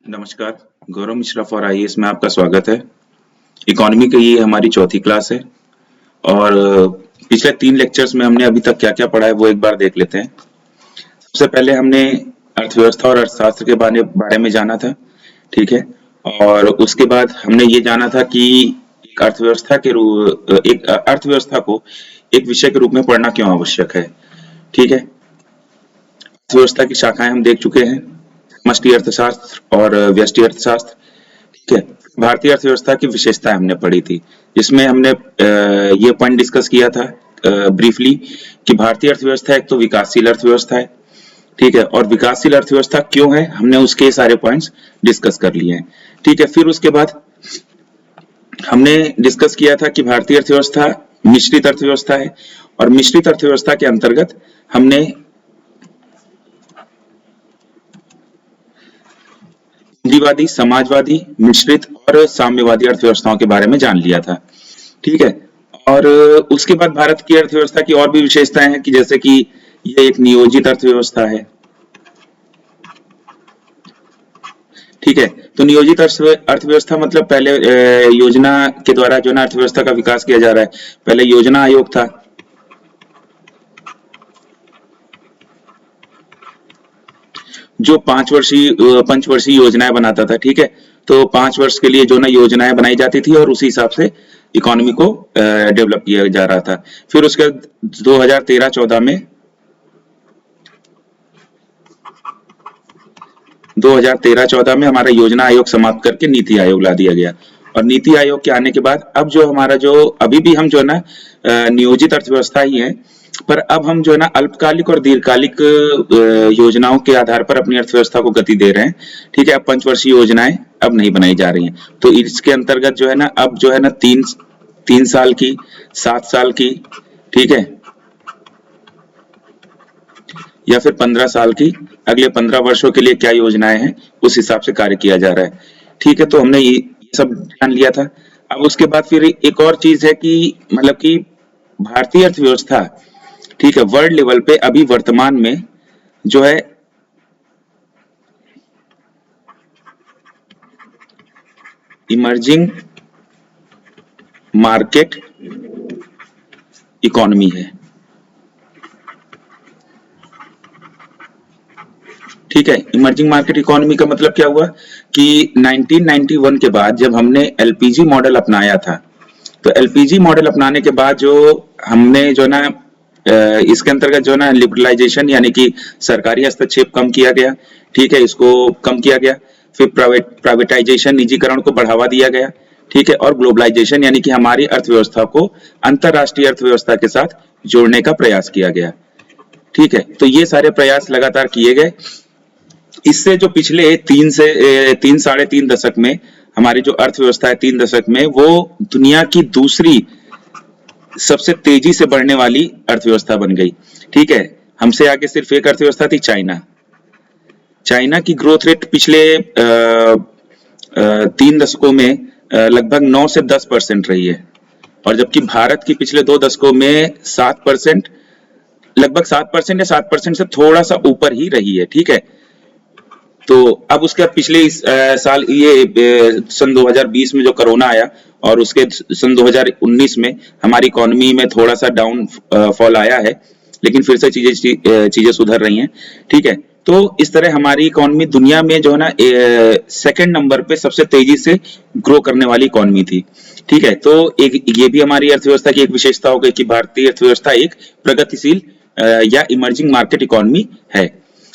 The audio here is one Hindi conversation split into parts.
नमस्कार, गौरव मिश्रा फॉर आईएएस में आपका स्वागत है। इकोनॉमी की ये हमारी चौथी क्लास है और पिछले 3 लेक्चर्स में हमने अभी तक क्या-क्या पढ़ा है वो एक बार देख लेते हैं। सबसे पहले हमने अर्थव्यवस्था और अर्थशास्त्र के बारे बारे में जाना था, ठीक है? और उसके बाद हमने ये जाना था कि एक अर्थव्यवस्था को एक विषय के रूप में पढ़ना क्यों आवश्यक है, ठीक है? अर्थव्यवस्था की शाखाएं हम देख चुके हैं, समष्टि अर्थशास्त्र और व्यष्टि अर्थशास्त्र, ठीक है। भारतीय अर्थव्यवस्था की विशेषताएं हमने पढ़ी थी, जिसमें हमने ये पॉइंट डिस्कस किया था ब्रीफली कि भारतीय अर्थव्यवस्था एक तो विकासशील अर्थव्यवस्था है, ठीक है, और विकासशील अर्थव्यवस्था क्यों है, हमने उसके सारे पॉइंट्स डिस्कस कर लिए हैं, ठीक है। फिर उसके बाद हमने डिस्कस किया था कि भारतीय अर्थव्यवस्था मिश्रित अर्थव्यवस्था है और मिश्रित अर्थव्यवस्था के अंतर्गत हमने पूंजीवादी, समाजवादी, मिश्रित और साम्यवादी अर्थव्यवस्थाओं के बारे में जान लिया था, ठीक है। और उसके बाद भारत की अर्थव्यवस्था की और भी विशेषताएं हैं कि जैसे कि ये एक नियोजित अर्थव्यवस्था है, ठीक है। तो नियोजित अर्थव्यवस्था मतलब पहले योजना के द्वारा जो ना अर्थव्यवस्था का विकास किया जा रहा है। पहले योजना आयोग था, जो पंचवर्षीय योजनाएं बनाता था, ठीक है। तो 5 वर्ष के लिए जो ना योजनाएं बनाई जाती थी और उसी हिसाब से इकोनॉमी को डेवलप किया जा रहा था। फिर उसके 2013-14 में 2013-14 में हमारा योजना आयोग समाप्त करके नीति आयोग ला दिया गया और नीति आयोग के आने के बाद अब जो हमारा जो अभी भी हम जो है ना नियोजित अर्थव्यवस्था ही है, पर अब हम जो है ना अल्पकालिक और दीर्घकालिक योजनाओं के आधार पर अपनी अर्थव्यवस्था को गति दे रहे हैं, ठीक है। अब पंचवर्षीय योजनाएं अब नहीं बनाई जा रही हैं, तो इसके अंतर्गत जो है ना अब जो है ना 3 साल की, 7 साल की, ठीक है, या फिर 15 साल की, अगले 15 वर्षों के लिए क्या योजनाएं हैं उस हिसाब से कार्य किया जा रहा है, ठीक है। तो हमने ये सब जान लिया था। अब उसके बाद फिर एक और चीज है कि मतलब कि भारतीय अर्थव्यवस्था, ठीक है, वर्ल्ड लेवल पे अभी वर्तमान में जो है इमर्जिंग मार्केट इकोनॉमी है, ठीक है। इमर्जिंग मार्केट इकोनॉमी का मतलब क्या हुआ कि 1991 के बाद जब हमने एलपीजी मॉडल अपनाया था, तो एलपीजी मॉडल अपनाने के बाद जो हमने जो ना इसके अंतर्गत जो ना लिबरलाइजेशन यानी कि सरकारी हस्तक्षेप कम किया गया, ठीक है, इसको कम किया गया। फिर प्राइवेटाइजेशन, निजीकरण को बढ़ावा दिया गया, ठीक है, और ग्लोबलाइजेशन यानी कि हमारी अर्थव्यवस्था को अंतरराष्ट्रीय अर्थव्यवस्था के साथ जोड़ने का प्रयास किया गया, ठीक है। तो ये सारे प्रयास लगातार किए गए। इससे जो पिछले 3 साढ़े 3 दशक में हमारी जो अर्थव्यवस्था है 3 दशक में, वो दुनिया की दूसरी सबसे तेजी से बढ़ने वाली अर्थव्यवस्था बन गई, ठीक है। हमसे आगे सिर्फ एक अर्थव्यवस्था थी, चाइना। चाइना की ग्रोथ रेट पिछले 3 दशकों में लगभग 9 से 10% रही है, और जबकि भारत की पिछले 2 दशकों में 7%, लगभग 7% या 7% से थोड़ा सा ऊपर ही रही है, ठीक है। तो अब उसके बाद पिछले साल ये सन 2020 में जो कोरोना आया और उसके सन 2019 में हमारी इकोनॉमी में थोड़ा सा डाउन फॉल आया है, लेकिन फिर से चीजें सुधर रही हैं, ठीक है। तो इस तरह हमारी इकोनॉमी दुनिया में जो है ना सेकंड नंबर पे सबसे तेजी से ग्रो करने वाली इकोनॉमी थी, ठीक है। तो एक ये भी हमारी अर्थव्यवस्था की एक विशेषता हो गई कि भारतीय अर्थव्यवस्था एक प्रगतिशील या इमर्जिंग मार्केट इकोनॉमी है,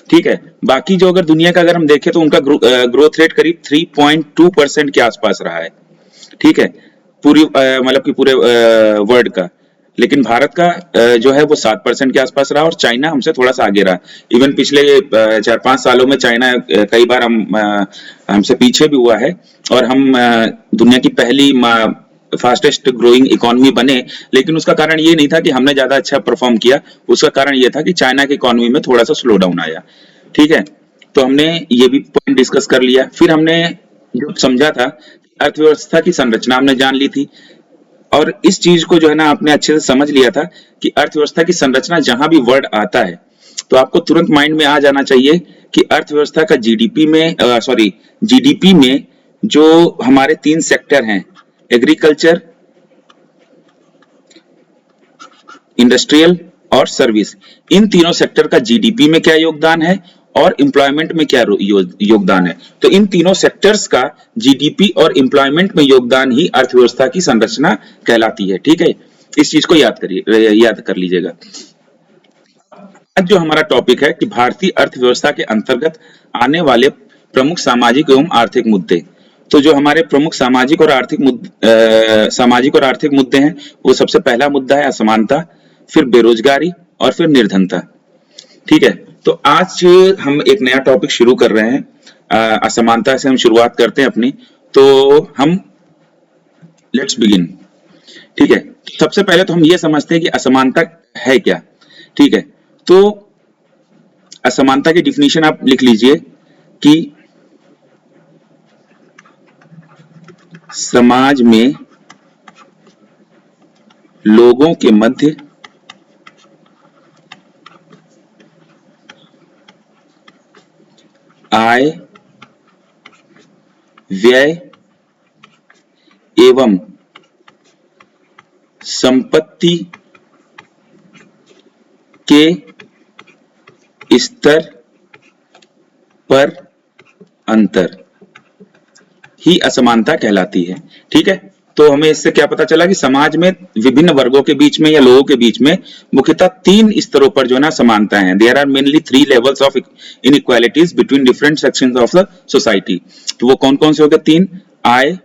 ठीक है। बाकी जो अगर दुनिया का अगर हम देखें तो उनका ग्रोथ रेट करीब 3.2% के आसपास रहा है, ठीक है, पूरी मतलब कि पूरे वर्ल्ड का। लेकिन भारत का जो है वो 7% के आसपास रहा और चाइना हमसे थोड़ा सा आगे रहा। इवन पिछले 4-5 सालों में चाइना कई बार हमसे पीछे भी हुआ है और हम दुनिया की पहली फास्टेस्ट ग्रोइंग इकोनॉमी बने, लेकिन उसका कारण ये नहीं था कि हमने ज्यादा अच्छा परफॉर्म किया, उसका कारण ये था कि चाइना की इकोनॉमी में थोड़ा सा स्लो डाउन आया, ठीक है। तो हमने ये भी पॉइंट डिस्कस कर लिया। फिर हमने जो समझा था अर्थव्यवस्था की संरचना हमने जान ली थी, और इस चीज को जो है ना आपने अच्छे से समझ लिया था कि अर्थव्यवस्था की संरचना जहां भी वर्ड आता है तो आपको तुरंत माइंड में आ जाना चाहिए कि अर्थव्यवस्था का जीडीपी में जो हमारे 3 सेक्टर हैं, एग्रीकल्चर, इंडस्ट्रियल और सर्विस, इन तीनों सेक्टर का जीडीपी में क्या योगदान है और एम्प्लॉयमेंट में क्या योगदान है। तो इन तीनों सेक्टर्स का जीडीपी और एम्प्लॉयमेंट में योगदान ही अर्थव्यवस्था की संरचना कहलाती है। ठीक है, इस चीज को याद कर लीजिएगा। आज जो हमारा टॉपिक है कि भारतीय अर्थव्यवस्था के अंतर्गत आने वाले प्रमुख सामाजिक एवं आर्थिक मुद्दे। तो जो हमारे प्रमुख सामाजिक और आर्थिक मुद्दे हैं, वो सबसे पहला मुद्दा है असमानता, फिर बेरोजगारी और फिर निर्धनता। ठीक है, तो आज हम एक नया टॉपिक शुरू कर रहे हैं। असमानता से हम शुरुआत करते हैं अपनी। तो हम लेट्स बिगिन। ठीक है, सबसे पहले तो हम ये समझते हैं कि असमानता है क्या। ठीक है, तो असमानता की डिफिनीशन आप लिख लीजिए कि समाज में लोगों के मध्य आय, व्यय एवं संपत्ति के स्तर पर अंतर ही असमानता कहलाती है। ठीक है, तो हमें इससे क्या पता चला कि समाज में विभिन्न वर्गों के बीच में या लोगों के बीच में मुख्यतः 3 स्तरों पर जो है ना समानता है। There are mainly 3 levels of inequalities between different sections of the society. तो वो कौन कौन से हो गए 3? आय,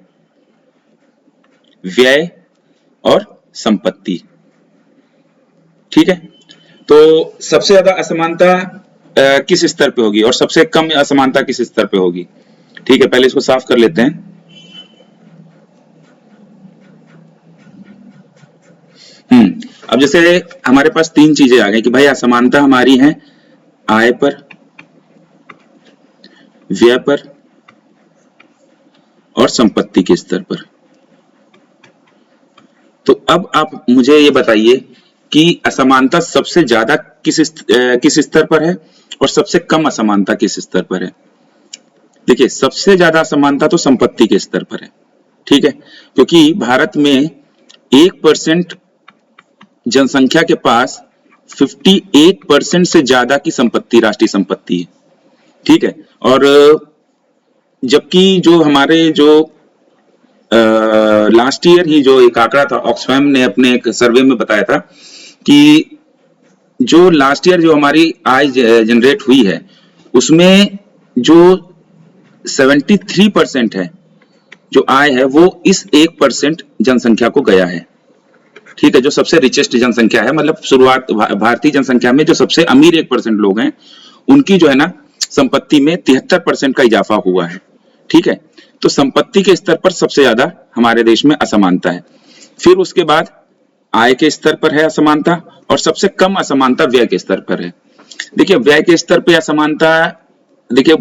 व्यय और संपत्ति। ठीक है, तो सबसे ज्यादा असमानता किस स्तर पे होगी और सबसे कम असमानता किस स्तर पे होगी? ठीक है, पहले इसको साफ कर लेते हैं। अब जैसे हमारे पास 3 चीजें आ गई कि भाई असमानता हमारी है आय पर, व्यय पर और संपत्ति के स्तर पर। तो अब आप मुझे ये बताइए कि असमानता सबसे ज्यादा किस स्तर पर है और सबसे कम असमानता किस स्तर पर है? देखिए, सबसे ज्यादा असमानता तो संपत्ति के स्तर पर है। ठीक है, क्योंकि भारत में 1% जनसंख्या के पास 58% से ज्यादा की संपत्ति राष्ट्रीय संपत्ति है। ठीक है, और जबकि जो हमारे जो लास्ट ईयर ही जो एक आंकड़ा था, ऑक्सफैम ने अपने एक सर्वे में बताया था कि जो लास्ट ईयर जो हमारी आय जनरेट हुई है उसमें जो 73% है जो आय है वो इस 1% जनसंख्या को गया है। ठीक है, जो सबसे रिचेस्ट जनसंख्या है, मतलब शुरुआत भारतीय जनसंख्या में जो सबसे अमीर 1% लोग हैं उनकी जो है ना संपत्ति में 73% का इजाफा हुआ है। ठीक है, तो संपत्ति के स्तर पर सबसे ज्यादा हमारे देश में असमानता है। फिर उसके बाद आय के स्तर पर है असमानता और सबसे कम असमानता व्यय के स्तर पर है। देखिए, व्यय के स्तर पर असमानता, देखिए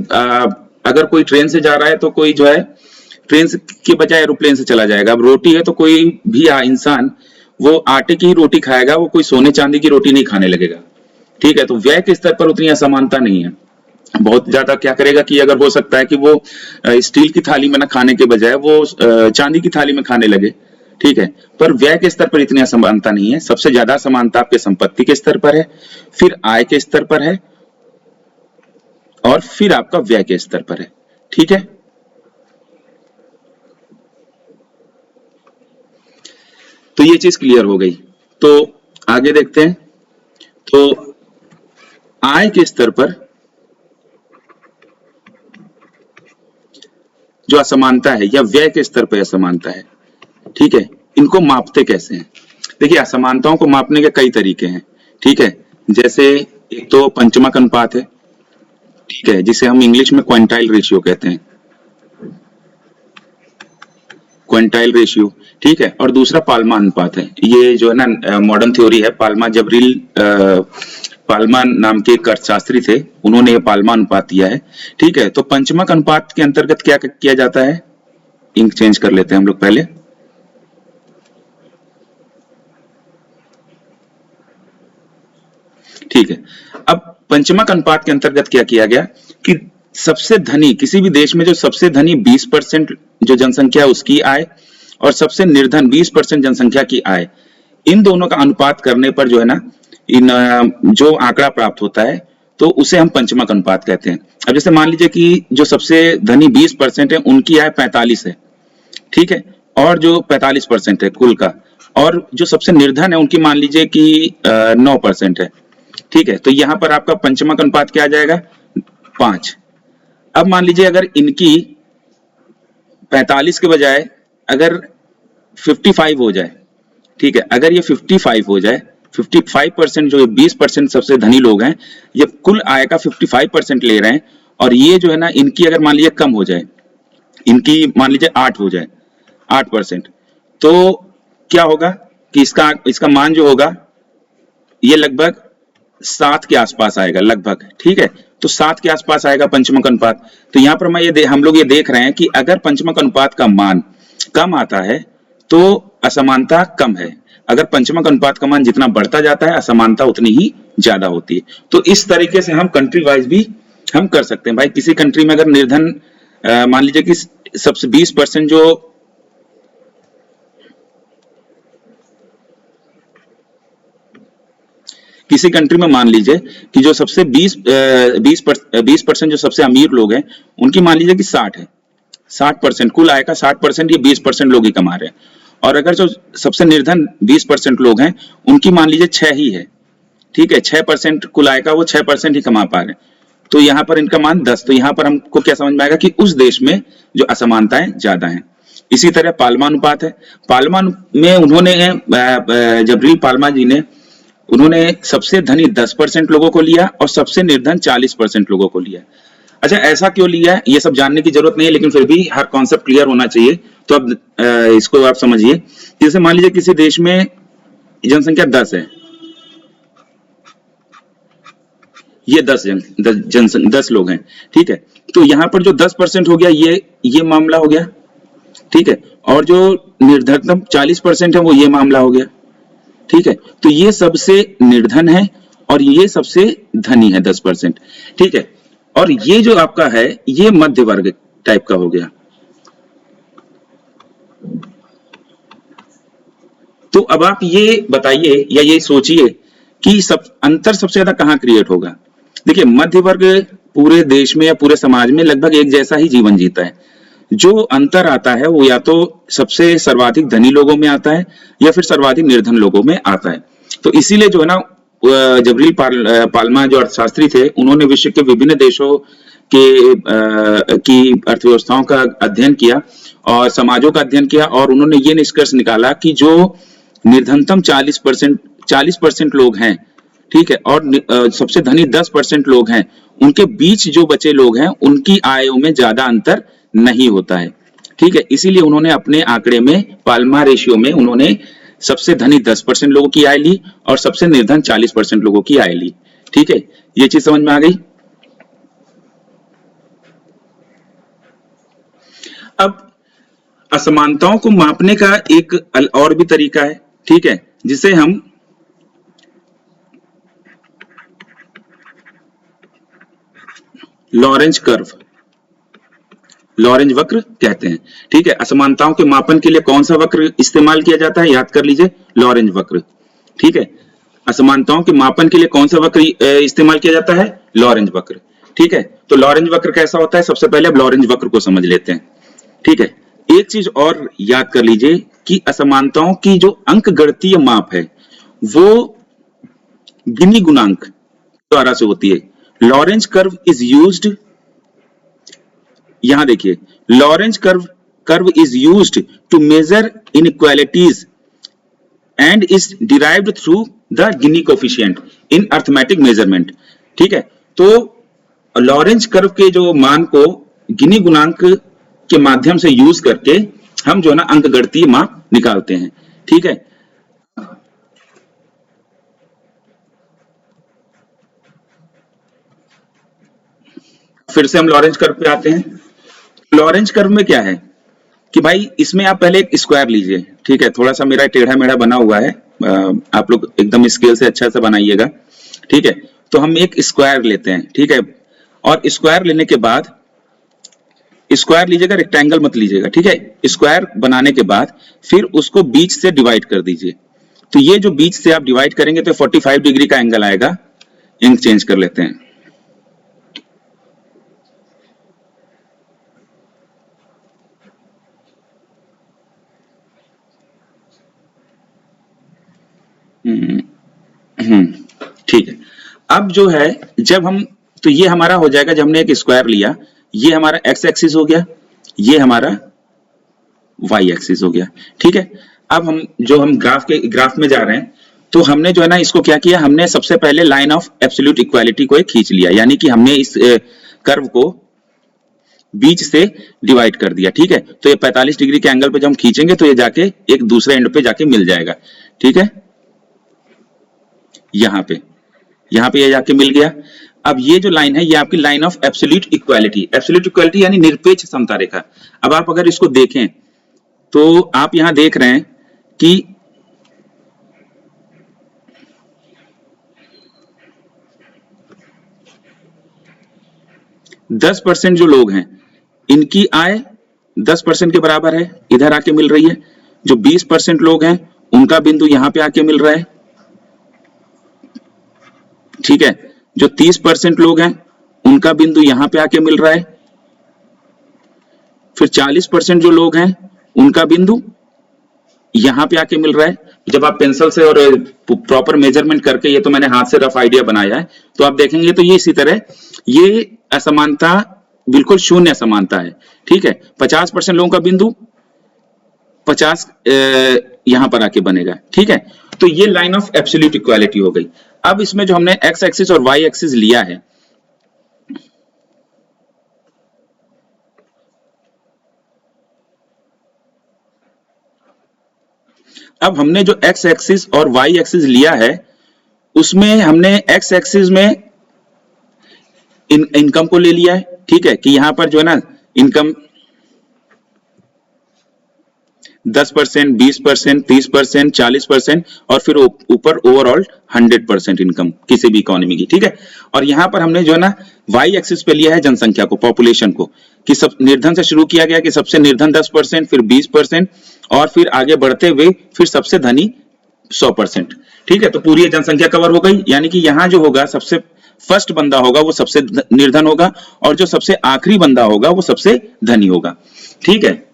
अगर कोई ट्रेन से जा रहा है तो कोई जो है ट्रेन के बजाय एरोप्लेन से चला जाएगा। अब रोटी है तो कोई भी इंसान वो आटे की ही रोटी खाएगा, वो कोई सोने चांदी की रोटी नहीं खाने लगेगा। ठीक है, तो व्यय के स्तर पर उतनी असमानता नहीं है। बहुत ज्यादा क्या करेगा कि अगर हो सकता है कि वो स्टील की थाली में ना खाने के बजाय वो चांदी की थाली में खाने लगे। ठीक है, पर व्यय के स्तर पर इतनी असमानता नहीं है। सबसे ज्यादा असमानता आपके संपत्ति के स्तर पर है, फिर आय के स्तर पर है और फिर आपका व्यय के स्तर पर है। ठीक है, तो ये चीज क्लियर हो गई। तो आगे देखते हैं। तो आय के स्तर पर जो असमानता है या व्यय के स्तर पर असमानता है, ठीक है, इनको मापते कैसे हैं? देखिए, असमानताओं को मापने के कई तरीके हैं। ठीक है, जैसे एक तो पंचमक अनुपात है, ठीक है, जिसे हम इंग्लिश में क्विंटाइल रेशियो कहते हैं, क्विंटाइल रेशियो। ठीक है, और दूसरा पाल्मा अनुपात है। ये जो है ना मॉडर्न थ्योरी है, पाल्मा नाम के एक अर्थशास्त्री थे, उन्होंने ये पाल्मा अनुपात दिया है। ठीक है, तो पंचमक अनुपात के अंतर्गत क्या किया जाता है? इंक चेंज कर लेते हैं हम लोग पहले। ठीक है, अब पंचमक अनुपात के अंतर्गत क्या किया गया कि सबसे धनी किसी भी देश में जो सबसे धनी 20% जो जनसंख्या है उसकी आय और सबसे निर्धन 20% जनसंख्या की आय, इन दोनों का अनुपात करने पर जो है ना इन जो आंकड़ा प्राप्त होता है तो उसे हम पंचमक अनुपात कहते हैं। अब जैसे मान लीजिए कि जो सबसे धनी 20% है उनकी आय 45 है, ठीक है, और जो 45% है कुल का, और जो सबसे निर्धन है उनकी मान लीजिए कि 9% है, ठीक है। तो यहाँ पर आपका पंचमक अनुपात क्या आ जाएगा 5। अब मान लीजिए अगर इनकी 45 के बजाय अगर 55 हो जाए, ठीक है, अगर ये 55 हो जाए, 55% जो 20% सबसे धनी लोग हैं ये कुल आय का 55% ले रहे हैं, और ये जो है ना इनकी अगर मान लीजिए कम हो जाए, इनकी मान लीजिए 8 हो जाए, 8%, तो क्या होगा कि इसका मान जो होगा ये लगभग 7 के आसपास आएगा लगभग, ठीक है। तो 7 के आसपास आएगा पंचमक अनुपात। तो यहाँ पर हम लोग ये देख रहे हैं कि अगर पंचमक अनुपात का मान कम आता है तो असमानता कम है, अगर पंचमक अनुपात का मान जितना बढ़ता जाता है असमानता उतनी ही ज्यादा होती है। तो इस तरीके से हम कंट्री वाइज भी हम कर सकते हैं। भाई किसी कंट्री में अगर निर्धन मान लीजिए कि सबसे 20% जो किसी कंट्री में मान लीजिए कि जो सबसे 20% जो सबसे अमीर लोग हैं उनकी मान लीजिए कि 60 है, 60% कुल आय का 60% ये 20% लोग ही कमा रहे हैं, और अगर जो सबसे निर्धन 20% लोग हैं उनकी मान लीजिए 6 ही है, ठीक है, 6% कुल आय का वो 6% ही कमा पा रहे हैं, तो यहाँ पर इनका मान 10। तो यहाँ पर हमको क्या समझ में आएगा कि उस देश में जो असमानताएं ज्यादा हैं। इसी तरह पाल्मा अनुपात है। पाल्मा में उन्होंने जबरील पाल्मा जी ने उन्होंने सबसे धनी 10% लोगों को लिया और सबसे निर्धन 40% लोगों को लिया। अच्छा, ऐसा क्यों लिया है ये सब जानने की जरूरत नहीं है, लेकिन फिर भी हर कॉन्सेप्ट क्लियर होना चाहिए। तो अब इसको आप समझिए। जैसे मान लीजिए किसी देश में जनसंख्या 10 है, ये 10 लोग हैं, ठीक है। तो यहाँ पर जो 10% हो गया ये मामला हो गया, ठीक है, और जो निर्धनतम 40% है वो ये मामला हो गया, ठीक है। तो ये सबसे निर्धन है और ये सबसे धनी है 10%, ठीक है। और ये जो आपका है ये मध्य वर्ग टाइप का हो गया। तो अब आप ये बताइए या ये सोचिए कि अंतर सबसे ज्यादा कहां क्रिएट होगा। देखिए, मध्य वर्ग पूरे देश में या पूरे समाज में लगभग एक जैसा ही जीवन जीता है। जो अंतर आता है वो या तो सबसे सर्वाधिक धनी लोगों में आता है या फिर सर्वाधिक निर्धन लोगों में आता है। तो इसीलिए जो है ना जबरील पाल्मा जो अर्थशास्त्री थे उन्होंने विश्व के विभिन्न देशों की अर्थव्यवस्थाओं का अध्ययन किया और समाजों का अध्ययन किया, और उन्होंने ये निष्कर्ष निकाला कि जो निर्धनतम 40% लोग हैं, ठीक है, और सबसे धनी 10% लोग हैं, उनके बीच जो बचे लोग हैं उनकी आयों में ज्यादा अंतर नहीं होता है, ठीक है। इसीलिए उन्होंने अपने आंकड़े में पाल्मा रेशियो में उन्होंने सबसे धनी 10% लोगों की आय ली और सबसे निर्धन 40% लोगों की आय ली, ठीक है। ये चीज समझ में आ गई। अब असमानताओं को मापने का एक और भी तरीका है, ठीक है, जिसे हम लॉरेंज वक्र कहते हैं, ठीक है। असमानताओं के मापन के लिए कौन सा वक्र इस्तेमाल किया जाता है, याद कर लीजिए, लॉरेंज वक्र, ठीक है। असमानताओं के मापन के लिए कौन सा वक्र इस्तेमाल किया जाता है, लॉरेंज वक्र, ठीक है। तो लॉरेंज वक्र कैसा होता है, सबसे पहले अब लॉरेंज वक्र को समझ लेते हैं, ठीक है। एक चीज और याद कर लीजिए कि असमानताओं की जो अंकगणितीय माप है वो गिनी गुणांक द्वारा से होती है। लॉरेंज कर्व इज यूज्ड, यहां देखिए, Lorenz curve is used to measure inequalities and is derived through the Gini coefficient in arithmetic measurement, ठीक है। तो लॉरेंज कर्व के जो मान को गिनी गुणांक के माध्यम से यूज करके हम जो है ना अंकगणितीय माप निकालते हैं, ठीक है। फिर से हम लॉरेंज कर्व पे आते हैं। लॉरेंज कर्व में क्या है कि भाई इसमें आप पहले एक स्क्वायर लीजिए, ठीक है, थोड़ा सा मेरा टेढ़ा मेढ़ा बना हुआ है, आप लोग एकदम स्केल से अच्छा से बनाइएगा, ठीक है। तो हम एक स्क्वायर लेते हैं, ठीक है, और स्क्वायर लेने के बाद, स्क्वायर लीजिएगा, रेक्टेंगल मत लीजिएगा, ठीक है। स्क्वायर बनाने के बाद फिर उसको बीच से डिवाइड कर दीजिए। तो ये जो बीच से आप डिवाइड करेंगे तो 45 डिग्री का एंगल आएगा। इंक चेंज कर लेते हैं। ठीक है। अब जो है जब हम, तो ये हमारा हो जाएगा, जब हमने एक स्क्वायर लिया, ये हमारा एक्स एक्सिस हो गया, ये हमारा वाई एक्सिस हो गया, ठीक है। अब हम ग्राफ में जा रहे हैं, तो हमने जो है ना इसको क्या किया, हमने सबसे पहले लाइन ऑफ एब्सोल्यूट इक्वालिटी को एक खींच लिया, यानी कि हमने इस कर्व को बीच से डिवाइड कर दिया, ठीक है। तो ये 45 डिग्री के एंगल पे जब हम खींचेंगे तो ये जाके एक दूसरे एंड पे जाके मिल जाएगा, ठीक है, यहाँ पे ये जाके मिल गया। अब ये जो लाइन है ये आपकी लाइन ऑफ एब्सोल्यूट इक्वालिटी यानी निरपेक्ष समता रेखा। अब आप अगर इसको देखें तो आप यहां देख रहे हैं कि दस % जो लोग हैं इनकी आय 10% के बराबर है, इधर आके मिल रही है। जो 20% लोग हैं उनका बिंदु यहां पे आके मिल रहा है, ठीक है। जो 30% लोग हैं उनका बिंदु यहां पे आके मिल रहा है। फिर 40% जो लोग हैं उनका बिंदु यहां पे आके मिल रहा है। जब आप पेंसिल से और प्रॉपर मेजरमेंट करके, ये तो मैंने हाथ से रफ आइडिया बनाया है, तो आप देखेंगे तो ये इसी तरह ये असमानता बिल्कुल शून्य असमानता है, ठीक है। 50% लोगों का बिंदु 50 यहां पर आके बनेगा, ठीक है। तो ये लाइन ऑफ एब्सोल्यूट इक्वालिटी हो गई। अब इसमें जो हमने एक्स एक्सिस और वाई एक्सिस लिया है, अब हमने जो एक्स एक्सिस और वाई एक्सिस लिया है उसमें हमने एक्स एक्सिस में इनकम को ले लिया है, ठीक है, कि यहां पर जो है ना इनकम 10%, 20%, 30%, 40% और फिर ऊपर ओवरऑल 100% इनकम किसी भी इकोनॉमी की, ठीक है। और यहां पर हमने जो है ना वाई एक्सिस पे लिया है जनसंख्या को, पॉपुलेशन को, कि सब निर्धन से शुरू किया गया, कि सबसे निर्धन 10%, फिर 20% और फिर आगे बढ़ते हुए फिर सबसे धनी 100%, ठीक है। तो पूरी जनसंख्या कवर हो गई, यानी कि यहां जो होगा सबसे फर्स्ट बंदा होगा वो सबसे निर्धन होगा और जो सबसे आखिरी बंदा होगा वो सबसे धनी होगा, ठीक है।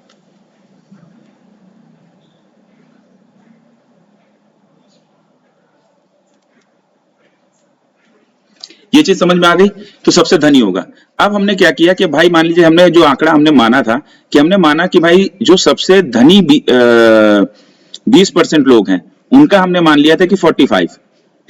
ये चीज समझ में आ गई, तो सबसे धनी होगा। अब हमने क्या किया कि भाई मान लीजिए हमने जो आंकड़ा हमने माना था, कि हमने माना कि भाई जो सबसे धनी 20% लोग हैं उनका हमने मान लिया था कि 45,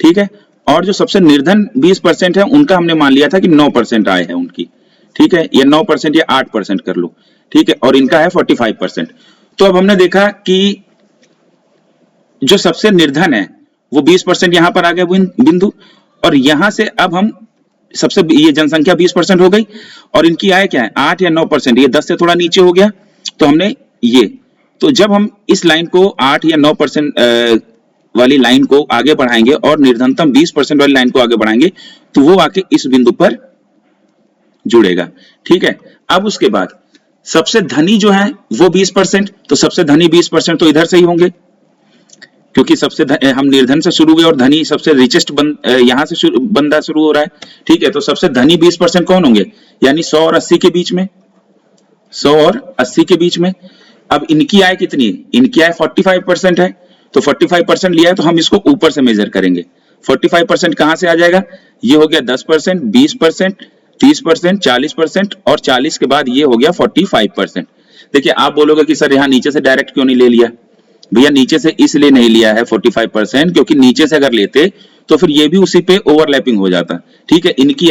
ठीक है। और जो सबसे निर्धन 20% है उनका हमने मान लिया था कि 9% आय है उनकी, ठीक है। ये 9% या 8% कर लो, ठीक है, और इनका है 45%। तो अब हमने देखा कि जो सबसे निर्धन है वो 20% यहां पर आ गया बिंदु, और यहां से अब हम सबसे, ये जनसंख्या 20% हो गई और इनकी आय क्या है 8 या 9%, ये 10 से थोड़ा नीचे हो गया। तो हमने ये, तो जब हम इस लाइन को 8 या 9% वाली लाइन को आगे बढ़ाएंगे और निर्धनतम 20% वाली लाइन को आगे बढ़ाएंगे तो वो आके इस बिंदु पर जुड़ेगा, ठीक है। अब उसके बाद सबसे धनी जो है वो 20%, तो सबसे धनी 20% तो इधर से ही होंगे, क्योंकि हम निर्धन से शुरू हुए और धनी सबसे रिचेस्ट यहां से बंदा शुरू हो रहा है, ठीक है। तो सबसे धनी 20% कौन होंगे, यानी 100 और 80 के बीच में, 100 और 80 के बीच में। अब इनकी आय कितनी है, इनकी आय 45% है, तो 45% लिया है तो हम इसको ऊपर से मेजर करेंगे। 45% कहां से आ जाएगा, ये हो गया 10%, 20%, 30%, 40% और 40 के बाद ये हो गया 45%। देखिए आप बोलोगे कि सर यहां नीचे से डायरेक्ट क्यों नहीं ले लिया, भैया नीचे से इसलिए नहीं लिया है 45%, क्योंकि नीचे से अगर लेते तो फिर ये भी उसी पे ओवरलैपिंग हो जाता, ठीक है। इनकी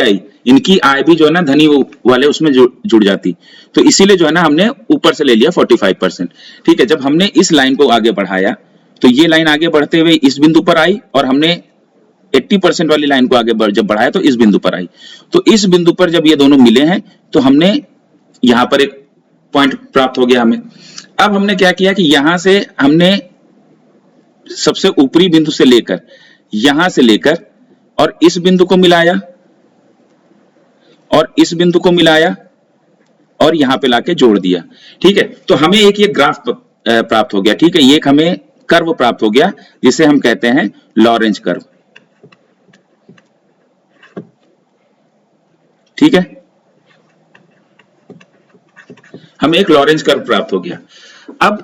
आय भी जो है ना धनी वाले उसमें जुड़ जाती, तो इसीलिए जो है ना हमने ऊपर से ले लिया 45%, ठीक है। जब हमने इस लाइन को आगे बढ़ाया तो ये लाइन आगे बढ़ते हुए इस बिंदु पर आई और हमने 80% वाली लाइन को आगे जब बढ़ाया तो इस बिंदु पर आई। तो इस बिंदु पर जब ये दोनों मिले हैं तो हमने यहां पर एक पॉइंट प्राप्त हो गया हमें। अब हमने क्या किया कि यहां से हमने सबसे ऊपरी बिंदु से लेकर यहां से लेकर और इस बिंदु को मिलाया और इस बिंदु को मिलाया और यहां पे लाके जोड़ दिया। ठीक है, तो हमें एक ये ग्राफ प्राप्त हो गया। ठीक है, ये एक हमें कर्व प्राप्त हो गया जिसे हम कहते हैं लॉरेंज कर्व। ठीक है, हमें एक लॉरेंज कर्व प्राप्त हो गया। अब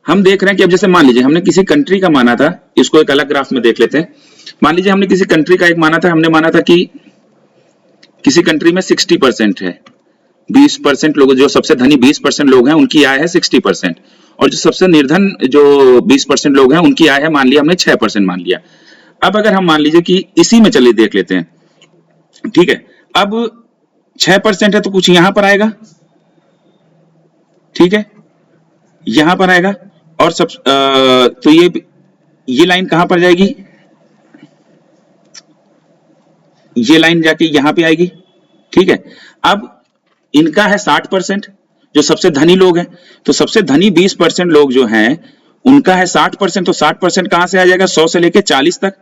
हम देख रहे हैं कि अब जैसे मान लीजिए हमने किसी कंट्री का माना था, इसको एक अलग ग्राफ में देख लेते हैं। मान लीजिए हमने किसी कंट्री का एक माना था, हमने माना था कि किसी कंट्री में 60% है, 20% लोग, जो सबसे धनी 20% लोग हैं उनकी आय है 60%, और जो सबसे निर्धन जो 20% लोग हैं उनकी आय है, मान लिया हमने 6% मान लिया। अब अगर हम मान लीजिए कि इसी में चलिए देख लेते हैं। ठीक है, अब 6% है तो कुछ यहां पर आएगा। ठीक है, यहां पर आएगा और तो ये लाइन कहां पर जाएगी, ये लाइन जाके यहां पे आएगी। ठीक है, अब इनका है 60%, जो सबसे धनी लोग हैं, तो सबसे धनी 20% लोग जो हैं उनका है 60%, तो 60% कहां से आ जाएगा, 100 से लेके 40 तक।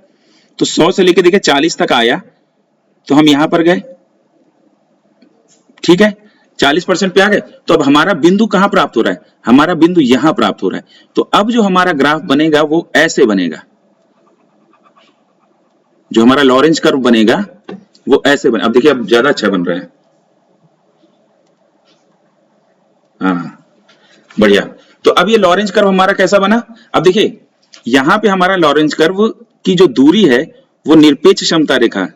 तो 100 से लेके देखिए 40 तक आया तो हम यहां पर गए। ठीक है, 40% पे आ गए, तो अब हमारा बिंदु कहां प्राप्त हो रहा है, हमारा बिंदु यहां प्राप्त हो रहा है। तो अब जो हमारा ग्राफ बनेगा वो ऐसे बनेगा, जो हमारा लॉरेंज कर्व बनेगा वो ऐसे बने। अब देखिए अब ज्यादा अच्छा बन रहा है। हाँ, बढ़िया। तो अब ये लॉरेंज कर्व हमारा कैसा बना, अब देखिए यहां पे हमारा लॉरेंज कर्व की जो दूरी है वो निरपेक्ष समता रेखा,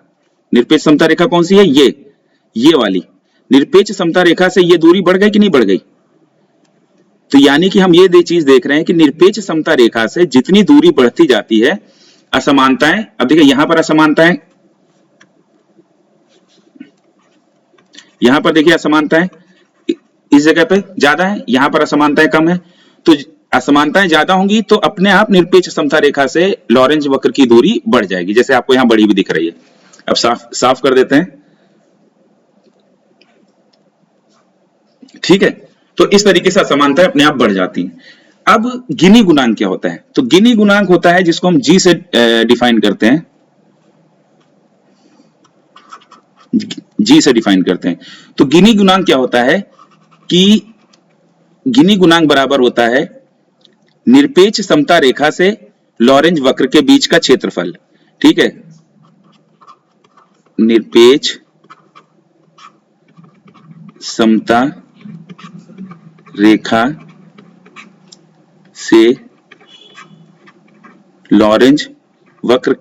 निरपेक्ष समता रेखा कौन सी है, ये वाली निरपेक्ष समता रेखा से ये दूरी बढ़ गई कि नहीं बढ़ गई। तो यानी कि हम ये चीज देख रहे हैं कि निरपेक्ष समता रेखा से जितनी दूरी बढ़ती जाती है, असमानताएं, अब देखिए यहां पर असमानताएं, यहां पर देखिए असमानताएं इस जगह पे ज्यादा है, यहां पर असमानताएं कम है। तो असमानताएं ज्यादा होंगी तो अपने आप निरपेक्ष समता रेखा से लॉरेंज वक्र की दूरी बढ़ जाएगी, जैसे आपको यहां बढ़ी हुई दिख रही है। अब साफ कर देते हैं। ठीक है, तो इस तरीके से असमानताएं अपने आप बढ़ जाती हैं। अब गिनी गुणांक क्या होता है, तो गिनी गुणांक होता है जिसको हम जी से डिफाइन करते हैं, जी से डिफाइन करते हैं। तो गिनी गुणांक क्या होता है कि गिनी गुणांक बराबर होता है निरपेक्ष समता रेखा से लॉरेंज वक्र के बीच का क्षेत्रफल। ठीक है, निरपेक्ष समता रेखा से लॉरेंज वक्र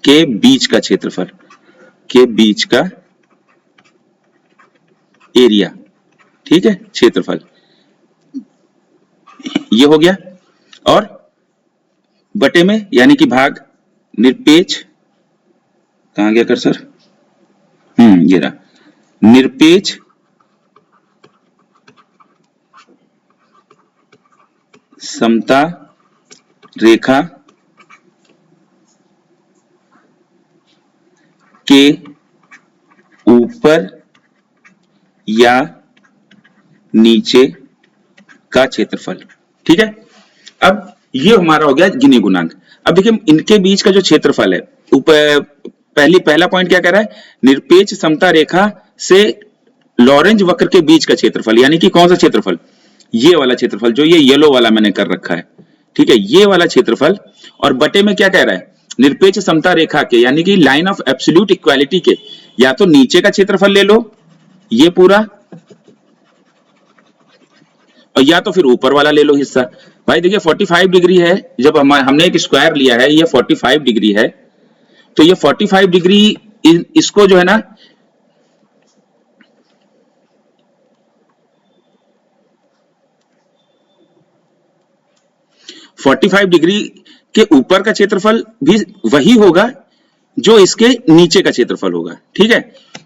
के बीच का क्षेत्रफल, के बीच का एरिया। ठीक है, क्षेत्रफल ये हो गया, और बटे में यानी कि भाग निरपेक्ष, कहां गया कर्सर, ये रहा, निरपेक्ष समता रेखा के ऊपर या नीचे का क्षेत्रफल। ठीक है, अब ये हमारा हो गया गिनी गुणांक। अब देखिए इनके बीच का जो क्षेत्रफल है, ऊपर पहला पॉइंट क्या कह रहा है, निरपेक्ष समता रेखा से लॉरेंज वक्र के बीच का क्षेत्रफल, यानी कि कौन सा क्षेत्रफल, ये वाला क्षेत्रफल, जो ये येलो वाला मैंने कर रखा है। ठीक है, ये वाला क्षेत्रफल, और बटे में क्या कह रहा है, निरपेक्ष समता रेखा के, यानी कि लाइन ऑफ एब्सोल्यूट इक्वालिटी के, या तो नीचे का क्षेत्रफल ले लो ये पूरा, और या तो फिर ऊपर वाला ले लो हिस्सा। भाई देखिए 45 डिग्री है, जब हमने एक स्क्वायर लिया है, ये 45 डिग्री है, तो ये 45 डिग्री इसको जो है ना, डिग्री के ऊपर का क्षेत्रफल भी वही होगा जो इसके नीचे का क्षेत्रफल होगा। ठीक है,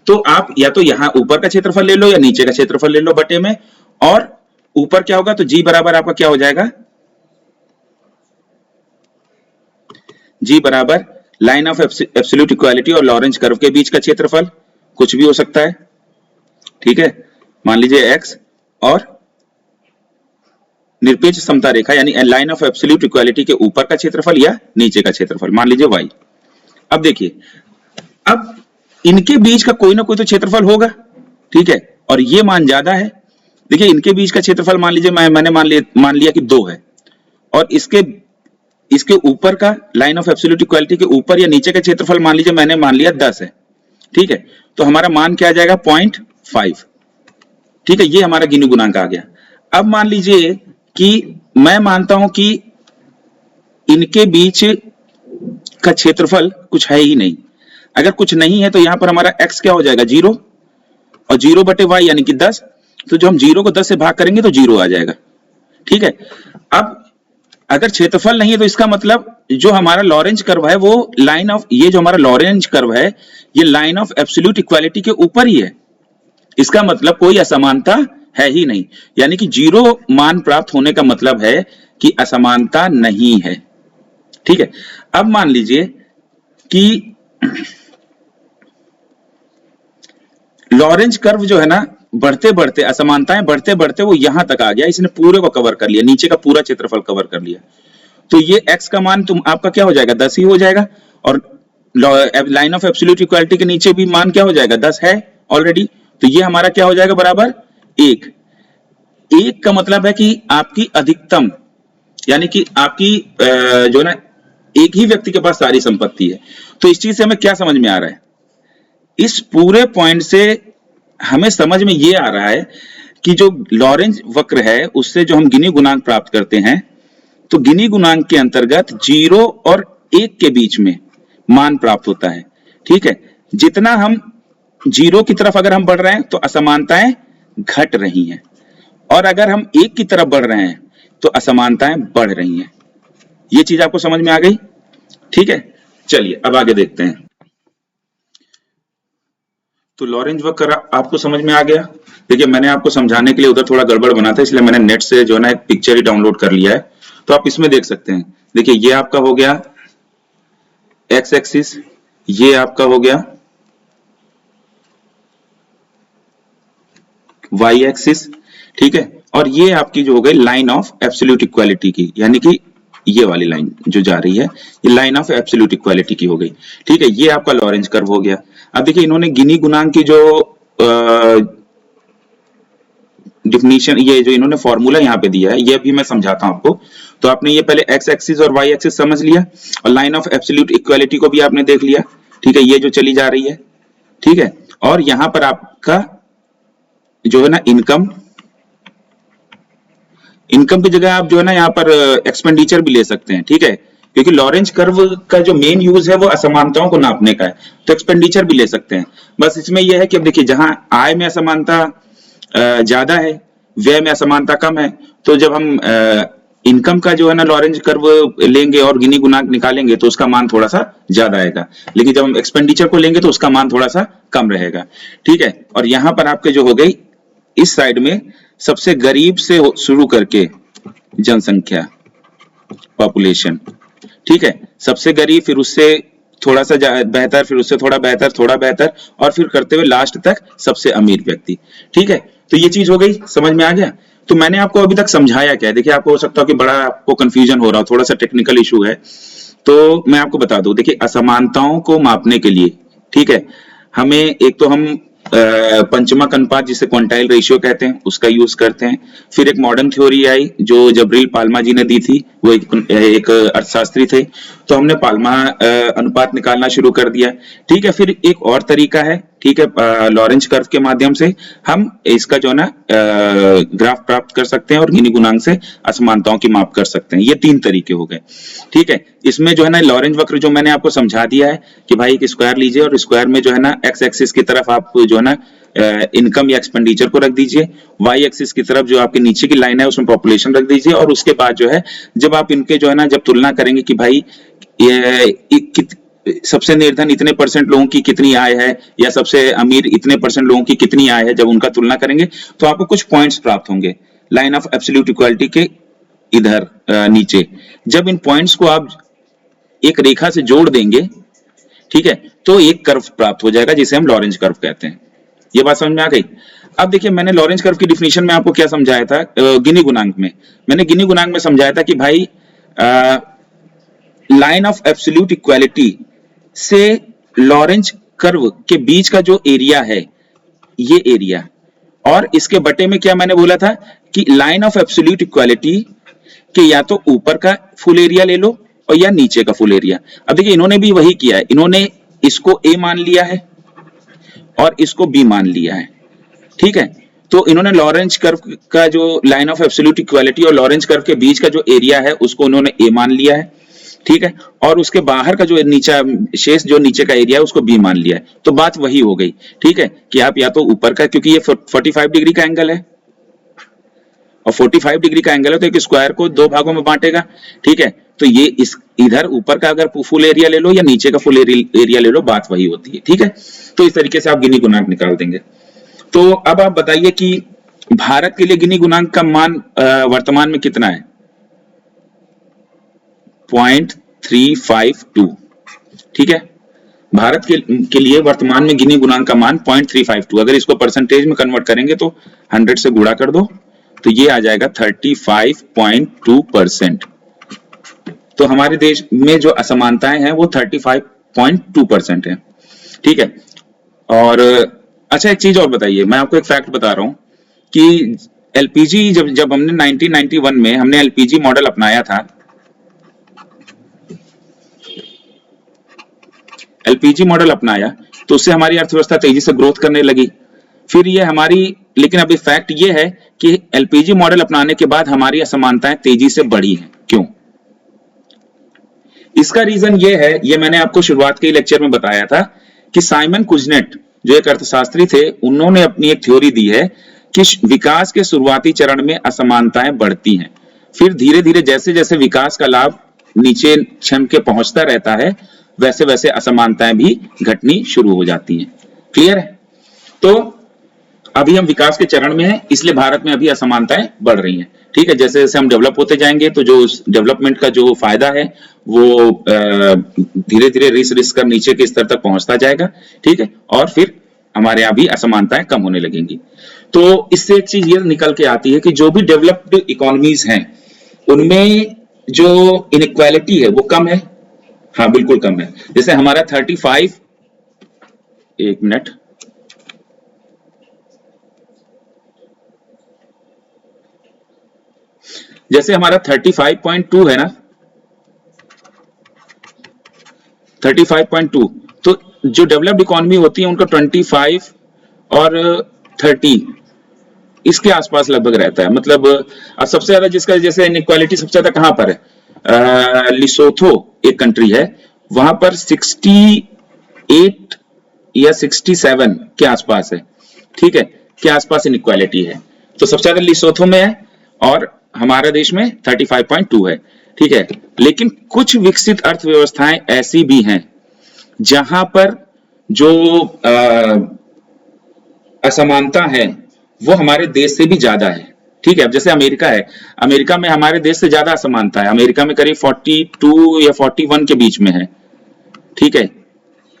तो आप या तो यहां ऊपर का क्षेत्रफल ले लो या नीचे का क्षेत्रफल ले लो बटे में, और ऊपर क्या होगा, तो जी बराबर आपका क्या हो जाएगा, जी बराबर लाइन ऑफ एब्सोल्यूट इक्वालिटी और लॉरेंज कर्व के बीच का क्षेत्रफल, कुछ भी हो सकता है। ठीक है, मान लीजिए एक्स, और निरपेक्ष समता रेखा यानी लाइन ऑफ एब्सोल्यूट इक्वालिटी के ऊपर का क्षेत्रफल या नीचे का क्षेत्रफल मान लीजिए वाई। अब देखिए, अब इनके बीच का कोई ना कोई तो क्षेत्रफल होगा, ठीक है, और ये मान ज्यादा है। देखिए इनके बीच का क्षेत्रफल मान लीजिए मैंने मान लिया कि 2 है, और इसके इसके ऊपर का लाइन ऑफ एब्सोल्यूट इक्वालिटी के ऊपर या नीचे का क्षेत्रफल मान लीजिए मैंने मान लिया 10 है, ठीक है, तो हमारा मान क्या आ जाएगा 0.5, ठीक है, ये हमारा गिनी गुणांक आ गया। अब मान लीजिए कि मैं मानता हूं कि इनके बीच का क्षेत्रफल कुछ है ही नहीं। अगर कुछ नहीं है तो यहां पर हमारा x क्या हो जाएगा 0, और 0/y यानी कि 10, तो जो हम 0 को 10 से भाग करेंगे तो 0 आ जाएगा, ठीक है। अब अगर क्षेत्रफल नहीं है तो इसका मतलब जो हमारा लॉरेंज कर्व है वो लाइन ऑफ, ये जो हमारा लॉरेंज कर्व है ये लाइन ऑफ एब्सोल्यूट इक्वालिटी के ऊपर ही है। इसका मतलब कोई असमानता है ही नहीं, यानी कि 0 मान प्राप्त होने का मतलब है कि असमानता नहीं है, ठीक है। अब मान लीजिए कि लॉरेंज कर्व जो है ना बढ़ते बढ़ते, असमानताएं बढ़ते बढ़ते वो यहां तक आ गया, इसने पूरे को कवर कर लिया, नीचे का पूरा क्षेत्रफल कवर कर लिया, तो ये x का मान तुम आपका क्या हो जाएगा 10 ही हो जाएगा, और लाइन ऑफ एब्सोल्यूट इक्वालिटी के नीचे भी मान क्या हो जाएगा 10 है ऑलरेडी, तो ये हमारा क्या हो जाएगा बराबर 1। 1 का मतलब है कि आपकी अधिकतम, यानी कि आपकी जो है ना एक ही व्यक्ति के पास सारी संपत्ति है। तो इस चीज से हमें क्या समझ में आ रहा है, इस पूरे पॉइंट से हमें समझ में ये आ रहा है कि जो लॉरेंज वक्र है उससे जो हम गिनी गुणांक प्राप्त करते हैं, तो गिनी गुणांक के अंतर्गत 0 और 1 के बीच में मान प्राप्त होता है, ठीक है। जितना हम 0 की तरफ अगर हम बढ़ रहे हैं तो असमानताएं घट रही हैं, और अगर हम 1 की तरफ बढ़ रहे हैं तो असमानताएं बढ़ रही हैं। ये चीज आपको समझ में आ गई, ठीक है। चलिए अब आगे देखते हैं। तो लॉरेंज वक्र आपको समझ में आ गया। देखिए मैंने आपको समझाने के लिए उधर थोड़ा गड़बड़ बना था, इसलिए मैंने नेट से जो है ना एक पिक्चर ही डाउनलोड कर लिया है, तो आप इसमें देख सकते हैं। देखिए ये आपका हो गया एक्स एक्सिस, ये आपका हो गया वाई एक्सिस, ठीक है, और ये आपकी जो हो गई लाइन ऑफ एब्सोल्यूट इक्वालिटी की, यानी कि ये वाली लाइन जो जा रही है ये लाइन ऑफ एब्सोल्यूट इक्वालिटी की हो गई, ठीक है। ये आपका लॉरेंज कर्व हो गया। अब देखिए इन्होंने गिनी गुणांक की जो डिफिनीशन, ये जो इन्होंने फॉर्मूला यहाँ पे दिया है ये भी मैं समझाता हूं आपको। तो आपने ये पहले एक्स एक्सिस और वाई एक्सिस समझ लिया, और लाइन ऑफ एब्सोल्यूट इक्वालिटी को भी आपने देख लिया, ठीक है, ये जो चली जा रही है, ठीक है। और यहां पर आपका जो है ना इनकम की जगह आप जो है ना यहाँ पर एक्सपेंडिचर भी ले सकते हैं, ठीक है, क्योंकि लॉरेंज कर्व का जो मेन यूज है वो असमानताओं को नापने का है, तो एक्सपेंडिचर भी ले सकते हैं। बस इसमें यह है कि अब देखिए जहां आय में असमानता ज्यादा है, व्यय में असमानता कम है, तो जब हम इनकम का जो है ना लॉरेंज कर्व लेंगे और गिनी गुणांक निकालेंगे तो उसका मान थोड़ा सा ज्यादा आएगा, लेकिन जब हम एक्सपेंडिचर को लेंगे तो उसका मान थोड़ा सा कम रहेगा, ठीक है। और यहां पर आपके जो हो गई इस साइड में सबसे गरीब से शुरू करके जनसंख्या, पॉपुलेशन, ठीक है, सबसे गरीब, फिर उससे थोड़ा सा बेहतर, फिर उससे थोड़ा बेहतर, थोड़ा बेहतर, और फिर करते हुए लास्ट तक सबसे अमीर व्यक्ति, ठीक है। तो ये चीज हो गई, समझ में आ गया। तो मैंने आपको अभी तक समझाया क्या है, देखिए आपको हो सकता है कि बड़ा आपको कंफ्यूजन हो रहा हो, थोड़ा सा टेक्निकल इशू है, तो मैं आपको बता दूं। देखिए असमानताओं को मापने के लिए, ठीक है, हमें एक तो हम पंचमक अनुपात जिसे क्वांटाइल रेशियो कहते हैं उसका यूज करते हैं। फिर एक मॉडर्न थ्योरी आई जो जबरील पाल्मा जी ने दी थी, वो एक अर्थशास्त्री थे, तो हमने पाल्मा अनुपात निकालना शुरू कर दिया, ठीक है। फिर एक और तरीका है, ठीक है, लॉरेंज कर्व के माध्यम से हम इसका जो है ना ग्राफ प्राप्त कर सकते हैं और गिनी गुणांक से असमानताओं की माप कर सकते हैं। ये 3 तरीके हो गए, ठीक है। इसमें जो है ना लॉरेंज वक्र जो मैंने आपको समझा दिया है कि भाई एक स्क्वायर लीजिए और स्क्वायर में जो है ना एक्स एक्सिस की तरफ आप जो है ना इनकम या एक्सपेंडिचर को रख दीजिए, वाई एक्सिस की तरफ जो आपके नीचे की लाइन है उसमें पॉपुलेशन रख दीजिए, और उसके बाद जो है जब आप इनके जो है ना जब तुलना करेंगे कि भाई सबसे निर्धन इतने % लोगों की कितनी आय है या सबसे अमीर इतने % लोगों की कितनी आय है, जब उनका तुलना करेंगे तो आपको कुछ पॉइंट्स प्राप्त होंगे लाइन ऑफ एब्सोल्यूट इक्वालिटी के इधर नीचे। जब इन पॉइंट्स को आप एक रेखा से जोड़ देंगे, ठीक है, तो एक कर्व प्राप्त हो जाएगा जिसे हम लॉरेंज कर्व कहते हैं। ये बात समझ में आ गई। अब देखिए मैंने लॉरेंज कर्व की डिफिनीशन में आपको क्या समझाया था, गिनी गुणांक में मैंने गिनी गुणांक में समझाया था कि भाई लाइन ऑफ एब्सोल्यूट इक्वालिटी से लॉरेंज कर्व के बीच का जो एरिया है, ये एरिया, और इसके बटे में क्या मैंने बोला था कि लाइन ऑफ एब्सोल्यूट इक्वालिटी के या तो ऊपर का फुल एरिया ले लो और या नीचे का फुल एरिया। अब देखिए इन्होंने भी वही किया है, इन्होंने इसको ए मान लिया है और इसको बी मान लिया है, ठीक है। तो इन्होंने लॉरेंज कर्व का जो लाइन ऑफ एब्सोल्यूट इक्वालिटी और लॉरेंज कर्व के बीच का जो एरिया है उसको उन्होंने ए मान लिया है, ठीक है, और उसके बाहर का जो नीचा शेष जो नीचे का एरिया है उसको बी मान लिया है। तो बात वही हो गई, ठीक है, कि आप या तो ऊपर का, क्योंकि ये 45 डिग्री का एंगल है और 45 डिग्री का एंगल है तो एक स्क्वायर को दो भागों में बांटेगा, ठीक है। तो ये इस इधर ऊपर का अगर फुल एरिया ले लो या नीचे का फुल एरिया ले लो, बात वही होती है, ठीक है। तो इस तरीके से आप गिनी गुणांक निकाल देंगे। तो अब आप बताइए कि भारत के लिए गिनी गुणांक का मान वर्तमान में कितना है? 0.352, ठीक है। भारत के लिए वर्तमान में गिनी गुणांक का मान 0.352, अगर इसको परसेंटेज में कन्वर्ट करेंगे तो 100 से गुणा कर दो तो ये आ जाएगा 35.2%। तो हमारे देश में जो असमानताएं हैं वो 35.2% है, ठीक है। और अच्छा एक चीज और बताइए, मैं आपको एक फैक्ट बता रहा हूं कि एलपीजी जब हमने 1991 में हमने एलपीजी मॉडल अपनाया था, एलपीजी मॉडल अपनाया तो उससे हमारी अर्थव्यवस्था तेजी से ग्रोथ करने लगी। फिर ये हमारी, लेकिन अभी फैक्ट ये है कि एलपीजी मॉडल अपनाने के बाद हमारी असमानताएं तेजी से बढ़ी हैं। क्यों? इसका रीजन ये है, ये मैंने आपको शुरुआत के लेक्चर में बताया था कि साइमन कुजनेट जो एक अर्थशास्त्री थे, उन्होंने अपनी एक थ्योरी दी है कि विकास के शुरुआती चरण में असमानताएं बढ़ती हैं, फिर धीरे धीरे जैसे जैसे विकास का लाभ नीचे छम के पहुंचता रहता है वैसे वैसे असमानताएं भी घटनी शुरू हो जाती हैं। क्लियर है? तो अभी हम विकास के चरण में हैं, इसलिए भारत में अभी असमानताएं बढ़ रही हैं, ठीक है। जैसे जैसे हम डेवलप होते जाएंगे तो जो डेवलपमेंट का जो फायदा है वो धीरे धीरे रिस कर नीचे के स्तर तक पहुंचता जाएगा, ठीक है, और फिर हमारे यहाँ भी असमानताएं कम होने लगेंगी। तो इससे एक चीज ये निकल के आती है कि जो भी डेवलप्ड इकोनॉमीज हैं उनमें जो इनइक्वालिटी है वो कम है। हाँ बिल्कुल कम है। जैसे हमारा 35, एक मिनट, जैसे हमारा 35.2 है ना, 35.2, तो जो डेवलप्ड इकोनॉमी होती है उनका 25 और 30 इसके आसपास लगभग रहता है। मतलब सबसे ज्यादा जिसका जैसे इनइक्वालिटी सबसे ज्यादा कहां पर है, लिसोथो एक कंट्री है, वहां पर 68 या 67 के आसपास है, ठीक है, के आसपास इनइक्वालिटी है। तो सबसे ज्यादा लिसोथो में है और हमारे देश में 35.2 है, ठीक है। लेकिन कुछ विकसित अर्थव्यवस्थाएं ऐसी भी हैं जहां पर जो असमानता है वो हमारे देश से भी ज्यादा है, ठीक है। अब जैसे अमेरिका है, अमेरिका में हमारे देश से ज्यादा असमानता है, अमेरिका में करीब 42 या 41 के बीच में है, ठीक है,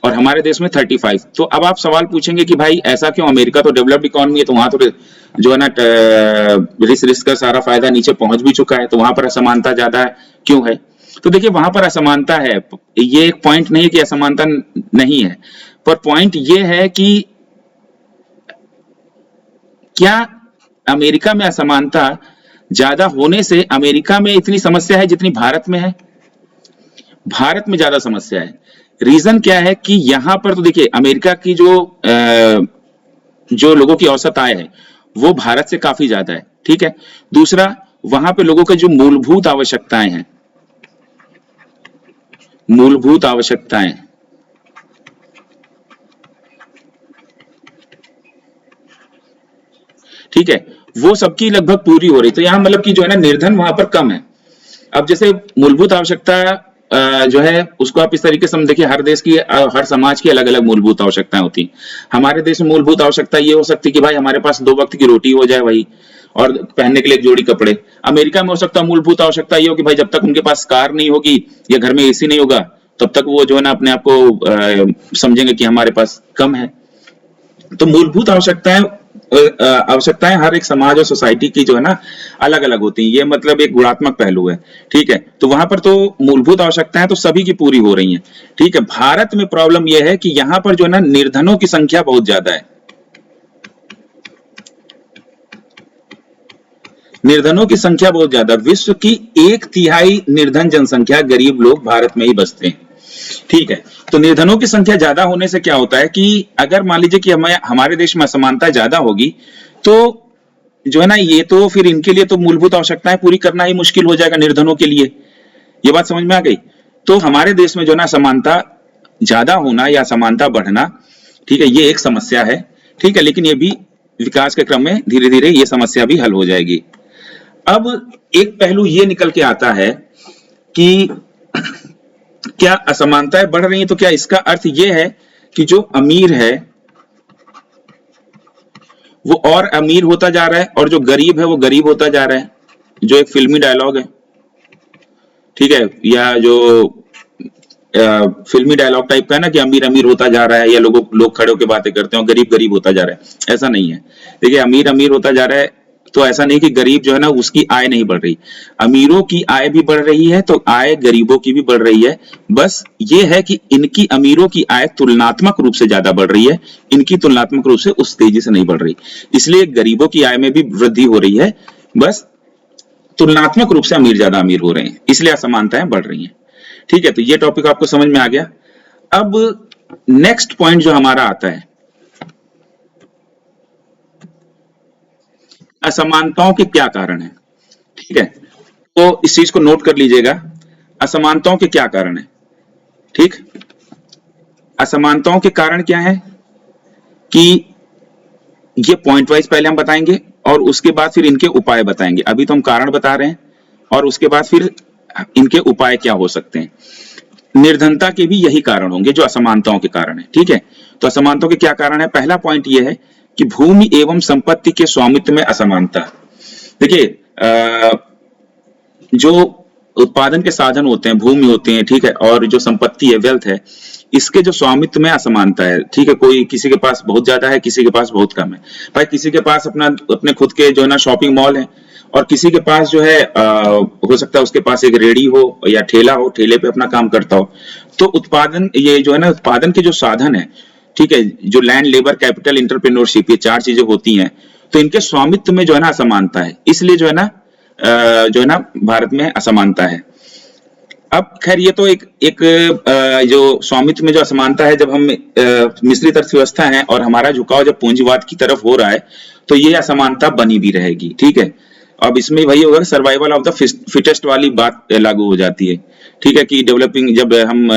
और हमारे देश में 35। तो अब आप सवाल पूछेंगे कि भाई ऐसा क्यों, अमेरिका तो डेवलप्ड इकोनॉमी है तो वहां तो जो है ना रिस का सारा फायदा नीचे पहुंच भी चुका है, तो वहां पर असमानता ज्यादा क्यों है? तो देखिए वहां पर असमानता है, ये एक पॉइंट नहीं है कि असमानता नहीं है, पर पॉइंट ये है कि क्या अमेरिका में असमानता ज्यादा होने से अमेरिका में इतनी समस्या है जितनी भारत में है? भारत में ज्यादा समस्या है। रीजन क्या है कि यहां पर तो देखिए अमेरिका की जो लोगों की औसत आय है वो भारत से काफी ज्यादा है, ठीक है। दूसरा, वहां पे लोगों के जो मूलभूत आवश्यकताएं हैं, मूलभूत आवश्यकताएं, ठीक है, वो सबकी लगभग पूरी हो रही। तो यहां मतलब कि जो है ना निर्धन वहां पर कम है। अब जैसे मूलभूत आवश्यकता जो है उसको आप इस तरीके से देखिए, हर देश की हर समाज की अलग अलग मूलभूत आवश्यकताएं होती हैं। हमारे देश में मूलभूत आवश्यकता ये हो सकती है कि भाई हमारे पास 2 वक्त की रोटी हो जाए भाई, और पहनने के लिए एक जोड़ी कपड़े। अमेरिका में हो सकता है मूलभूत आवश्यकता ये हो कि भाई जब तक उनके पास कार नहीं होगी या घर में एसी नहीं होगा तब तक वो जो है ना अपने आप को समझेंगे कि हमारे पास कम है। तो मूलभूत आवश्यकताएं आवश्यकताएं हर एक समाज और सोसाइटी की जो है ना अलग अलग होती हैं, ये मतलब एक गुणात्मक पहलू है। ठीक है, तो वहां पर तो मूलभूत आवश्यकताएं तो सभी की पूरी हो रही हैं। ठीक है, भारत में प्रॉब्लम यह है कि यहाँ पर जो है ना निर्धनों की संख्या बहुत ज्यादा है। निर्धनों की संख्या बहुत ज्यादा, विश्व की 1/3 निर्धन जनसंख्या गरीब लोग भारत में ही बसते हैं। ठीक है, तो निर्धनों की संख्या ज्यादा होने से क्या होता है कि अगर मान लीजिए कि हमें हमारे देश में असमानता ज्यादा होगी तो जो है ना ये तो फिर इनके लिए तो मूलभूत आवश्यकताएं पूरी करना ही मुश्किल हो जाएगा निर्धनों के लिए। ये बात समझ में आ गई? तो हमारे देश में जो है ना असमानता ज्यादा होना या असमानता बढ़ना, ठीक है, ये एक समस्या है। ठीक है, लेकिन ये भी विकास के क्रम में धीरे धीरे ये समस्या भी हल हो जाएगी। अब एक पहलू ये निकल के आता है कि क्या असमानताएं बढ़ रही हैं, तो क्या इसका अर्थ ये है कि जो अमीर है वो और अमीर होता जा रहा है और जो गरीब है वो गरीब होता जा रहा है? जो एक फिल्मी डायलॉग है, ठीक है, या जो फिल्मी डायलॉग टाइप का है ना कि अमीर अमीर होता जा रहा है, या लोग खड़े होकर बातें करते हैं, गरीब गरीब होता जा रहा है, ऐसा नहीं है। देखिए, अमीर अमीर होता जा रहा है तो ऐसा नहीं कि गरीब जो है ना उसकी आय नहीं बढ़ रही, अमीरों की आय भी बढ़ रही है, तो आय गरीबों की भी बढ़ रही है। बस ये है कि इनकी अमीरों की आय तुलनात्मक रूप से ज्यादा बढ़ रही है, इनकी तुलनात्मक रूप से उस तेजी से नहीं बढ़ रही, इसलिए गरीबों की आय में भी वृद्धि हो रही है, बस तुलनात्मक रूप से अमीर ज्यादा अमीर हो रहे हैं, इसलिए असमानताएं बढ़ रही हैं। ठीक है, तो ये टॉपिक आपको समझ में आ गया। अब नेक्स्ट पॉइंट जो हमारा आता है, असमानताओं के क्या कारण है। ठीक है, तो इस चीज को नोट कर लीजिएगा, असमानताओं के क्या कारण है। ठीक, असमानताओं के कारण क्या है कि ये पॉइंट वाइज पहले हम बताएंगे और उसके बाद फिर इनके उपाय बताएंगे। अभी तो हम कारण बता रहे हैं और उसके बाद फिर इनके उपाय क्या हो सकते हैं। निर्धनता के भी यही कारण होंगे जो असमानताओं के कारण है। ठीक है, तो असमानताओं के क्या कारण है? पहला पॉइंट यह है कि भूमि एवं संपत्ति के स्वामित्व में असमानता। देखिए, जो उत्पादन के साधन होते हैं, भूमि होते हैं, ठीक है, और जो संपत्ति है, वेल्थ है, इसके जो स्वामित्व में असमानता है। ठीक है, कोई किसी के पास बहुत ज्यादा है, किसी के पास बहुत कम है। भाई किसी के पास अपने खुद के जो है ना शॉपिंग मॉल है, और किसी के पास जो है हो सकता है उसके पास एक रेडी हो या ठेला हो, ठेले पे अपना काम करता हो। तो उत्पादन, ये जो है ना उत्पादन के जो साधन है, ठीक है, जो लैंड, लेबर, कैपिटल, इंटरप्रेन्योरशिप, ये 4 चीजें होती हैं, तो इनके स्वामित्व में जो है ना असमानता है, इसलिए जो है ना भारत में असमानता है। अब खैर ये तो एक जो स्वामित्व में जो असमानता है, जब हम मिश्रित अर्थव्यवस्था है और हमारा झुकाव जब पूंजीवाद की तरफ हो रहा है तो ये असमानता बनी भी रहेगी। ठीक है, अब इसमें वही होगा, सर्वाइवल ऑफ द फिटेस्ट वाली बात लागू हो जाती है। ठीक है, कि डेवलपिंग, जब हम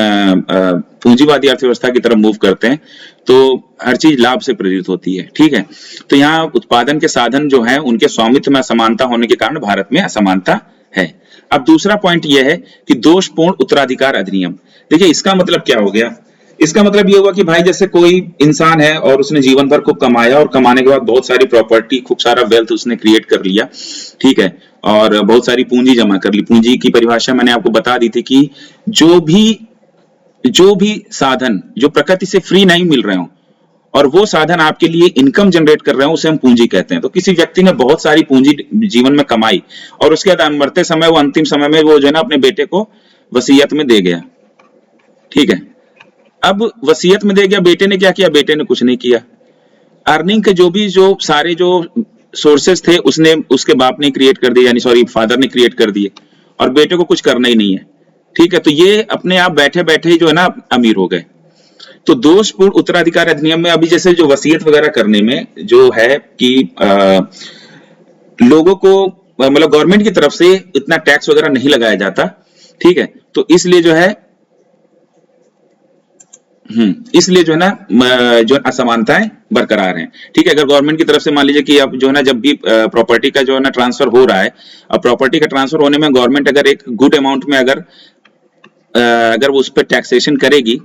पूंजीवादी अर्थव्यवस्था की तरफ मूव करते हैं तो हर चीज लाभ से प्रेरित होती है। ठीक है, तो यहाँ उत्पादन के साधन जो है उनके स्वामित्व में असमानता होने के कारण भारत में असमानता है। अब दूसरा पॉइंट यह है कि दोषपूर्ण उत्तराधिकार अधिनियम। देखिए, इसका मतलब क्या हो गया? इसका मतलब ये हुआ कि भाई जैसे कोई इंसान है और उसने जीवन भर खूब कमाया और कमाने के बाद बहुत सारी प्रॉपर्टी, खूब सारा वेल्थ उसने क्रिएट कर लिया, ठीक है, और बहुत सारी पूंजी जमा कर ली। पूंजी की परिभाषा मैंने आपको बता दी थी कि जो भी साधन जो प्रकृति से फ्री नहीं मिल रहे हो और वो साधन आपके लिए इनकम जनरेट कर रहे हो, उसे हम पूंजी कहते हैं। तो किसी व्यक्ति ने बहुत सारी पूंजी जीवन में कमाई और उसके बाद मरते समय, वो अंतिम समय में वो जो है ना अपने बेटे को वसीयत में दे गया। ठीक है, अब वसीयत में दे गया, बेटे ने क्या किया? बेटे ने कुछ नहीं किया। अर्निंग के जो सारे जो सोर्सेस थे उसके बाप ने क्रिएट कर दिए, यानी सॉरी फादर ने क्रिएट कर दिए, और बेटे को कुछ करना ही नहीं है। ठीक है, तो ये अपने आप बैठे बैठे ही जो है ना अमीर हो गए। तो दोषपूर्ण उत्तराधिकार अधिनियम में अभी जैसे जो वसीयत वगैरह करने में जो है कि लोगों को मतलब गवर्नमेंट की तरफ से इतना टैक्स वगैरह नहीं लगाया जाता। ठीक है, तो इसलिए जो है जो है ना जो असमानताएं बरकरार हैं। ठीक है, अगर गवर्नमेंट की तरफ से मान लीजिए कि अब जो है ना जब भी प्रॉपर्टी का जो है ना ट्रांसफर हो रहा है, अब प्रॉपर्टी का ट्रांसफर होने में गवर्नमेंट अगर एक गुड अमाउंट में अगर वो उस पर टैक्सेशन करेगी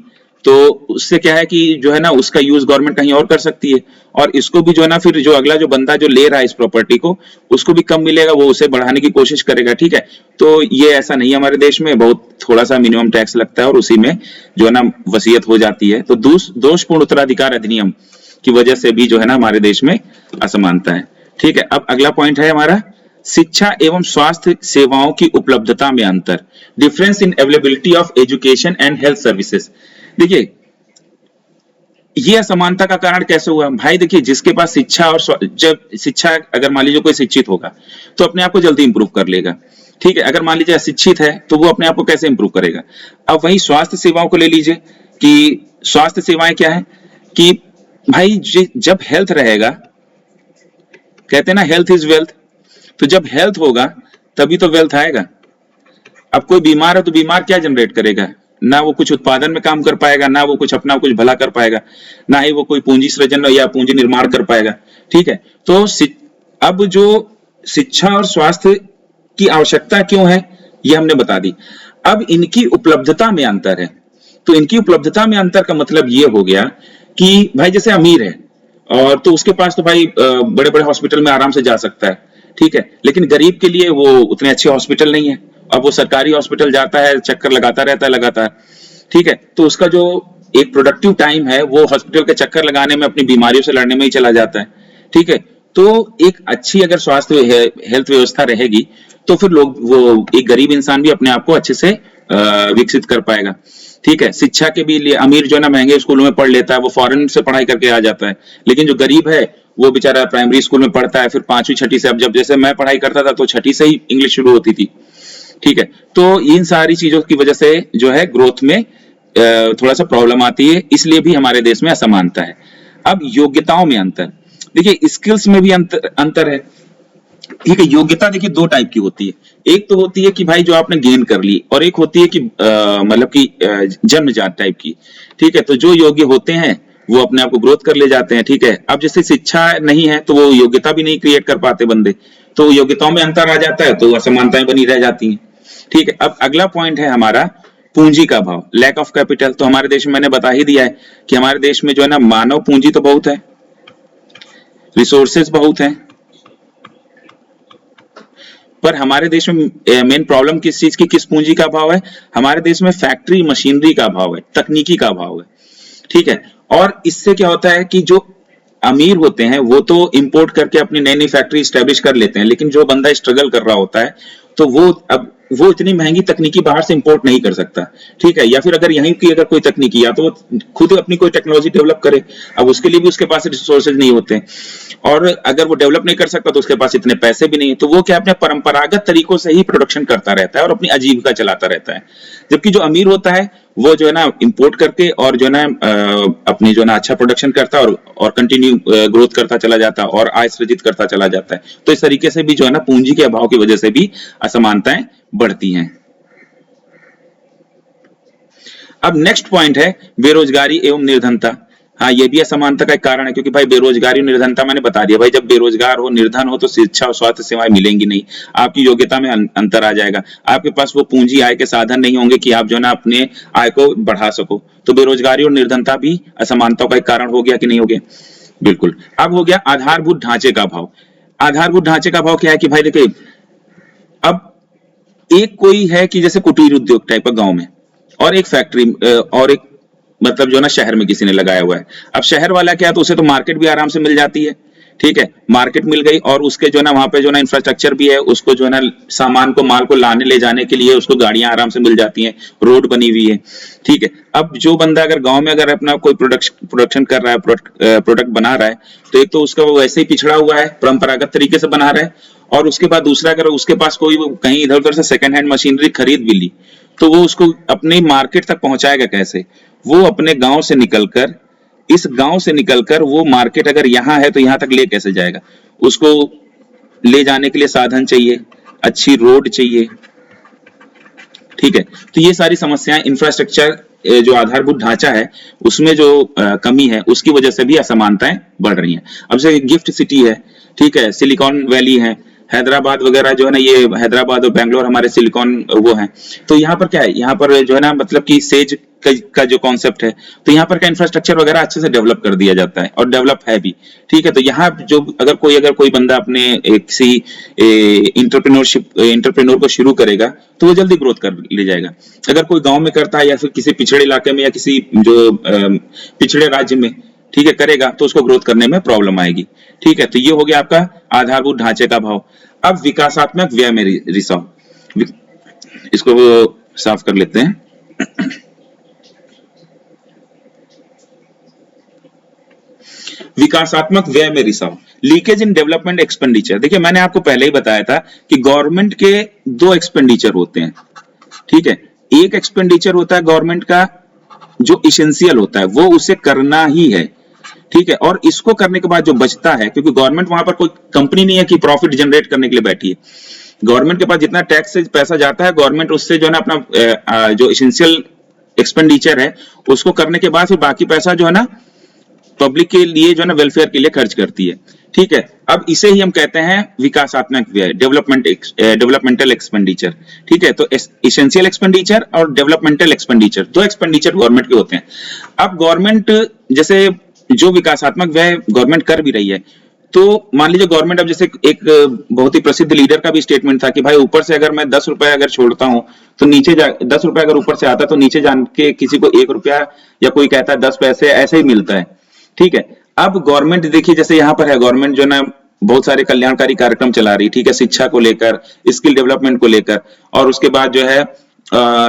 तो उससे क्या है कि जो है ना उसका यूज गवर्नमेंट कहीं और कर सकती है, और इसको भी जो है ना फिर जो अगला जो बंदा जो ले रहा है इस प्रॉपर्टी को, उसको भी कम मिलेगा, वो उसे बढ़ाने की कोशिश करेगा। ठीक है, तो ये ऐसा नहीं है हमारे देश में, बहुत थोड़ा सा मिनिमम टैक्स लगता है और उसी में जो है ना वसीयत हो जाती है। तो दोषपूर्ण उत्तराधिकार अधिनियम की वजह से भी जो है ना हमारे देश में असमानता है। ठीक है, अब अगला पॉइंट है हमारा शिक्षा एवं स्वास्थ्य सेवाओं की उपलब्धता में अंतर, difference in availability of education and health services. देखिए ये असमानता का कारण कैसे हुआ भाई? देखिए जिसके पास शिक्षा और जब शिक्षा, अगर मान लीजिए कोई शिक्षित होगा तो अपने आप को जल्दी इंप्रूव कर लेगा। ठीक है, अगर मान लीजिए अशिक्षित है तो वो अपने आप को कैसे इंप्रूव करेगा? अब वही स्वास्थ्य सेवाओं को ले लीजिए कि स्वास्थ्य सेवाएं क्या है कि भाई जब हेल्थ रहेगा, कहते हैं ना हेल्थ इज वेल्थ, तो जब हेल्थ होगा तभी तो वेल्थ आएगा। अब कोई बीमार है तो बीमार क्या जनरेट करेगा? ना वो कुछ उत्पादन में काम कर पाएगा, ना वो कुछ अपना कुछ भला कर पाएगा, ना ही वो कोई पूंजी सृजन या पूंजी निर्माण कर पाएगा। ठीक है, तो अब जो शिक्षा और स्वास्थ्य की आवश्यकता क्यों है ये हमने बता दी। अब इनकी उपलब्धता में अंतर है, तो इनकी उपलब्धता में अंतर का मतलब ये हो गया कि भाई जैसे अमीर है और तो उसके पास तो भाई बड़े बड़े हॉस्पिटल में आराम से जा सकता है। ठीक है, लेकिन गरीब के लिए वो उतने अच्छे हॉस्पिटल नहीं है। अब वो सरकारी हॉस्पिटल जाता है, चक्कर लगाता रहता है लगातार। ठीक है, तो उसका जो एक प्रोडक्टिव टाइम है वो हॉस्पिटल के चक्कर लगाने में, अपनी बीमारियों से लड़ने में ही चला जाता है। ठीक है, तो एक अच्छी अगर स्वास्थ्य हेल्थ व्यवस्था रहेगी तो फिर लोग, वो एक गरीब इंसान भी अपने आप को अच्छे से विकसित कर पाएगा। ठीक है, शिक्षा के भी लिए अमीर जो है ना महंगे स्कूलों में पढ़ लेता है, वो फॉरेन से पढ़ाई करके आ जाता है, लेकिन जो गरीब है वो बेचारा प्राइमरी स्कूल में पढ़ता है, फिर पांचवी छठी से, अब जब जैसे मैं पढ़ाई करता था तो छठी से ही इंग्लिश शुरू होती थी। ठीक है, तो इन सारी चीजों की वजह से जो है ग्रोथ में थोड़ा सा प्रॉब्लम आती है, इसलिए भी हमारे देश में असमानता है। अब योग्यताओं में अंतर, देखिए स्किल्स में भी अंतर है। ठीक है, योग्यता देखिए दो टाइप की होती है, एक तो होती है कि भाई जो आपने गेन कर ली, और एक होती है कि मतलब कि जन्मजात टाइप की। ठीक है, तो जो योग्य होते हैं वो अपने आप को ग्रोथ कर ले जाते हैं। ठीक है, अब जैसे शिक्षा नहीं है तो वो योग्यता भी नहीं क्रिएट कर पाते बंदे, तो योग्यताओं में अंतर आ जाता है, तो असमानताएं बनी रह जाती हैं। ठीक है, अब अगला पॉइंट है हमारा पूंजी का अभाव, लैक ऑफ कैपिटल। तो हमारे देश में मैंने बता ही दिया है कि हमारे देश में जो है ना मानव पूंजी तो बहुत है, रिसोर्सेज बहुत हैं, पर हमारे देश में मेन प्रॉब्लम किस चीज की, किस पूंजी का अभाव है? हमारे देश में फैक्ट्री मशीनरी का अभाव है, तकनीकी का अभाव है। ठीक है, और इससे क्या होता है कि जो अमीर होते हैं वो तो इंपोर्ट करके अपनी नई नई फैक्ट्री स्टैब्लिश कर लेते हैं, लेकिन जो बंदा स्ट्रगल कर रहा होता है तो वो इतनी महंगी तकनीकी बाहर से इंपोर्ट नहीं कर सकता। ठीक है, या फिर अगर यहीं की अगर कोई तकनीकी, या तो वो खुद अपनी कोई टेक्नोलॉजी डेवलप करे, अब उसके लिए भी उसके पास रिसोर्सेज नहीं होते, और अगर वो डेवलप नहीं कर सकता तो उसके पास इतने पैसे भी नहीं है, तो वो क्या अपने परंपरागत तरीकों से ही प्रोडक्शन करता रहता है और अपनी आजीविका चलाता रहता है। जबकि जो अमीर होता है वो जो है ना इंपोर्ट करके और जो है ना अपनी जो है ना अच्छा प्रोडक्शन करता है और कंटिन्यू ग्रोथ करता चला जाता है और आय सृजित करता चला जाता है। तो इस तरीके से भी जो है ना पूंजी के अभाव की वजह से भी असमानताएं बढ़ती हैं। अब नेक्स्ट पॉइंट है बेरोजगारी एवं निर्धनता। हाँ, ये भी असमानता का एक कारण है, क्योंकि भाई बेरोजगारी और निर्धनता मैंने बता दिया, भाई जब बेरोजगार हो, निर्धन हो, तो शिक्षा और स्वास्थ्य सेवाएं मिलेंगी नहीं, आपकी योग्यता में अंतर आ जाएगा, आपके पास वो पूंजी आय के साधन नहीं होंगे कि आप जो है ना अपने आय को बढ़ा सको। तो बेरोजगारी और निर्धनता भी असमानताओं का एक कारण हो गया कि नहीं हो गया? बिल्कुल। अब हो गया आधारभूत ढांचे का अभाव। आधारभूत ढांचे का अभाव क्या है कि भाई देखिए, अब एक कोई है कि जैसे कुटीर उद्योग टाइप का गांव में, और एक फैक्ट्री, और एक मतलब जो है ना शहर में किसी ने लगाया हुआ है। अब शहर वाला क्या है, तो उसे तो मार्केट भी आराम से मिल जाती है। ठीक है, मार्केट मिल गई और उसके जो है ना वहां पे जो है ना इंफ्रास्ट्रक्चर भी है, उसको जो है ना सामान को, माल को लाने ले जाने के लिए उसको गाड़ियां आराम से मिल जाती हैं, रोड बनी हुई है। ठीक है, अब जो बंदा अगर गांव में अगर अपना कोई प्रोडक्शन कर रहा है, प्रोडक्ट बना रहा है, तो एक तो उसका वो वैसे ही पिछड़ा हुआ है, परंपरागत तरीके से बना रहा है, और उसके बाद दूसरा अगर उसके पास कोई कहीं इधर उधर से सेकंड हैंड मशीनरी खरीद भी ली, तो वो उसको अपनी मार्केट तक पहुंचाएगा कैसे? वो अपने गांव से निकलकर, इस गांव से निकलकर वो मार्केट अगर यहाँ है तो यहाँ तक ले कैसे जाएगा? उसको ले जाने के लिए साधन चाहिए, अच्छी रोड चाहिए। ठीक है, तो ये सारी समस्याएं, इंफ्रास्ट्रक्चर जो आधारभूत ढांचा है उसमें जो कमी है, उसकी वजह से भी असमानताएं बढ़ रही हैं। अब से गिफ्ट सिटी है, ठीक है, सिलिकॉन वैली है, हैदराबाद वगैरह जो है ना, ये हैदराबाद और बेंगलोर हमारे सिलिकॉन वो हैं। तो यहाँ पर क्या है, यहाँ पर जो है ना मतलब कि सेज का जो कॉन्सेप्ट है, तो यहाँ पर का इंफ्रास्ट्रक्चर वगैरह अच्छे से डेवलप कर दिया जाता है और डेवलप है भी। ठीक है, तो यहाँ जो अगर कोई बंदा अपने किसी इंटरप्रेन्योर को शुरू करेगा तो वो जल्दी ग्रोथ कर ले जाएगा। अगर कोई गांव में करता है या फिर किसी पिछड़े इलाके में या किसी जो पिछड़े राज्य में, ठीक है, करेगा तो उसको ग्रोथ करने में प्रॉब्लम आएगी। ठीक है, तो ये हो गया आपका आधारभूत ढांचे का भाव। अब विकासात्मक व्यय में रिसाव, इसको साफ कर लेते हैं। विकासात्मक व्यय में रिसाव, लीकेज इन डेवलपमेंट एक्सपेंडिचर। देखिए मैंने आपको पहले ही बताया था कि गवर्नमेंट के दो एक्सपेंडिचर होते हैं। ठीक है, एक एक्सपेंडिचर होता है गवर्नमेंट का जो इसेंशियल होता है, वो उसे करना ही है। ठीक है, और इसको करने के बाद जो बचता है, क्योंकि गवर्नमेंट वहां पर कोई कंपनी नहीं है कि प्रॉफिट जनरेट करने के लिए बैठी है। गवर्नमेंट के पास जितना टैक्स से पैसा जाता है, गवर्नमेंट उससे जो है ना अपना जो इसेंशियल एक्सपेंडिचर है उसको करने के बाद फिर बाकी पैसा जो है ना पब्लिक के लिए जो है ना वेलफेयर के लिए खर्च करती है। ठीक है, अब इसे ही हम कहते हैं विकासात्मक व्यय, डेवलपमेंटल एक्सपेंडिचर। ठीक है, तो इसेंशियल एक्सपेंडिचर और डेवलपमेंटल एक्सपेंडिचर, दो एक्सपेंडिचर गवर्नमेंट के होते हैं। अब गवर्नमेंट जैसे जो विकासात्मक व्यय गवर्नमेंट कर भी रही है, तो मान लीजिए गवर्नमेंट अब जैसे एक बहुत ही प्रसिद्ध लीडर का भी स्टेटमेंट था कि भाई ऊपर से अगर मैं 10 रुपए अगर छोड़ता हूं तो नीचे 10 रुपए अगर ऊपर से आता तो नीचे जान के किसी को 1 रुपया या कोई कहता है 10 पैसे ऐसे ही मिलता है। ठीक है, अब गवर्नमेंट देखिए जैसे यहाँ पर है, गवर्नमेंट जो ना बहुत सारे कल्याणकारी कार्यक्रम चला रही, ठीक है, शिक्षा को लेकर, स्किल डेवलपमेंट को लेकर, और उसके बाद जो है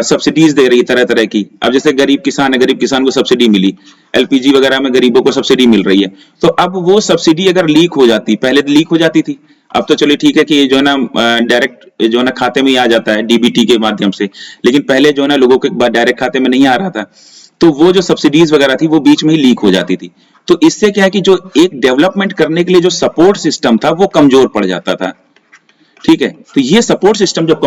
सब्सिडीज दे रही तरह तरह की। अब जैसे गरीब किसान है, गरीब किसान को सब्सिडी मिली, एलपीजी वगैरह में गरीबों को सब्सिडी मिल रही है। तो अब वो सब्सिडी अगर लीक हो जाती, पहले तो लीक हो जाती थी, अब तो चलिए ठीक है कि जो है ना डायरेक्ट जो है ना खाते में ही आ जाता है डीबीटी के माध्यम से, लेकिन पहले जो है ना लोगों के डायरेक्ट खाते में नहीं आ रहा था, तो वो जो सब्सिडीज वगैरह थी वो बीच में ही लीक हो जाती थी। तो इससे क्या है कि जो एक डेवलपमेंट करने के लिए जो सपोर्ट सिस्टम था वो कमजोर पड़ जाता था। ठीक है, तो ये सपोर्ट सिस्टम जब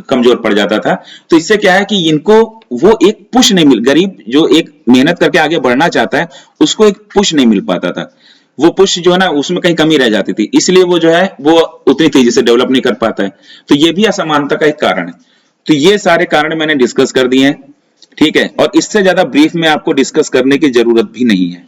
कमजोर पड़ जाता था तो इससे क्या है कि इनको वो एक पुश नहीं मिल, गरीब जो एक मेहनत करके आगे बढ़ना चाहता है उसको एक पुश नहीं मिल पाता था, वो पुश जो है ना उसमें कहीं कमी रह जाती थी, इसलिए वो जो है वो उतनी तेजी से डेवलप नहीं कर पाता है। तो ये भी असमानता का एक कारण है। तो ये सारे कारण मैंने डिस्कस कर दिए हैं। ठीक है, और इससे ज्यादा ब्रीफ में आपको डिस्कस करने की जरूरत भी नहीं है,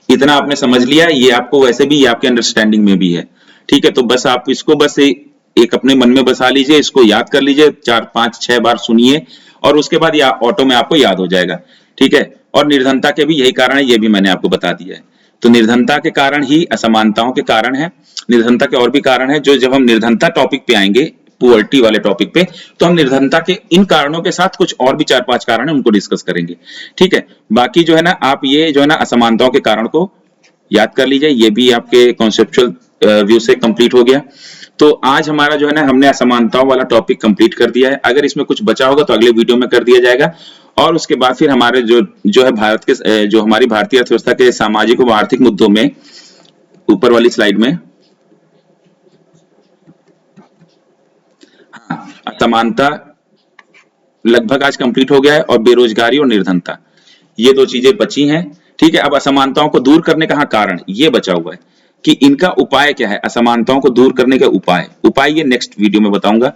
इतना आपने समझ लिया, ये आपको वैसे भी, ये आपके अंडरस्टैंडिंग में भी है। ठीक है, तो बस आप इसको बस एक अपने मन में बसा लीजिए, इसको याद कर लीजिए, 4 5 6 बार सुनिए और उसके बाद या ऑटो में आपको याद हो जाएगा। ठीक है, और निर्धनता के भी यही कारण है, ये भी मैंने आपको बता दिया है। तो निर्धनता के कारण ही असमानताओं के कारण है, निर्धनता के और भी कारण है, जो जब हम निर्धनता टॉपिक पे आएंगे, पुअर्टी वाले टॉपिक पे, तो हम निर्धनता के इन कारणों के साथ कुछ और भी 4 5 कारण है उनको डिस्कस करेंगे। ठीक है, बाकी जो है ना आप ये जो है ना असमानताओं के कारण को याद कर लीजिए, ये भी आपके कॉन्सेप्चुअल व्यू से कंप्लीट हो गया। तो आज हमारा जो है ना हमने असमानताओं वाला टॉपिक कंप्लीट कर दिया है। अगर इसमें कुछ बचा होगा तो अगले वीडियो में कर दिया जाएगा, और उसके बाद फिर हमारे जो है भारत के जो हमारी भारतीय अर्थव्यवस्था के सामाजिक व आर्थिक मुद्दों में, ऊपर वाली स्लाइड में, असमानता लगभग आज कंप्लीट हो गया है, और बेरोजगारी और निर्धनता, ये दो चीजें बची हैं। ठीक है, अब असमानताओं को दूर करने का कारण ये बचा हुआ है कि इनका उपाय क्या है, असमानताओं को दूर करने का उपाय ये नेक्स्ट वीडियो में बताऊंगा।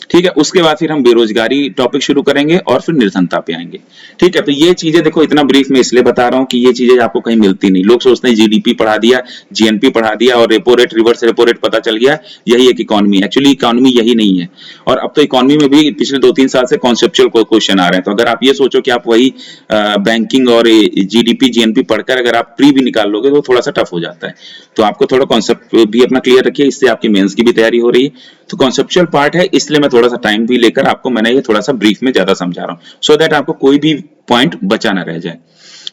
ठीक है, उसके बाद फिर हम बेरोजगारी टॉपिक शुरू करेंगे और फिर निर्धनता पे आएंगे। ठीक है, तो ये चीजें देखो इतना ब्रीफ में इसलिए बता रहा हूँ कि ये चीजें आपको कहीं मिलती नहीं। लोग सोचते हैं जीडीपी पढ़ा दिया, जीएनपी पढ़ा दिया और repo rate, reverse repo rate पता चल गया, यही एक इकोनॉमी। एक्चुअली इकोनॉमी यही नहीं है, और अब तो इकोनॉमी में भी पिछले 2-3 साल से कॉन्सेप्चुअल क्वेश्चन आ रहे हैं। तो अगर आप ये सोचो कि आप वही बैंकिंग और जीडीपी जीएनपी पढ़कर अगर आप प्री भी निकाल लोगे तो थोड़ा सा टफ हो जाता है। तो आपको थोड़ा कॉन्सेप्ट भी अपना क्लियर रखिए, इससे आपकी मेंस की भी तैयारी हो रही है। तो कॉन्सेप्चुअल पार्ट है, इसलिए मैं थोड़ा सा टाइम भी लेकर आपको मैंने ये थोड़ा सा ब्रीफ में ज्यादा समझा रहा हूँ, सो दैट आपको कोई भी पॉइंट बचा ना रह जाए।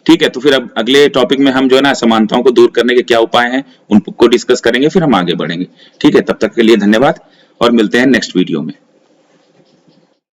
ठीक है, तो फिर अब अगले टॉपिक में हम जो है ना असमानताओं को दूर करने के क्या उपाय हैं उनको डिस्कस करेंगे, फिर हम आगे बढ़ेंगे। ठीक है, तब तक के लिए धन्यवाद और मिलते हैं नेक्स्ट वीडियो में।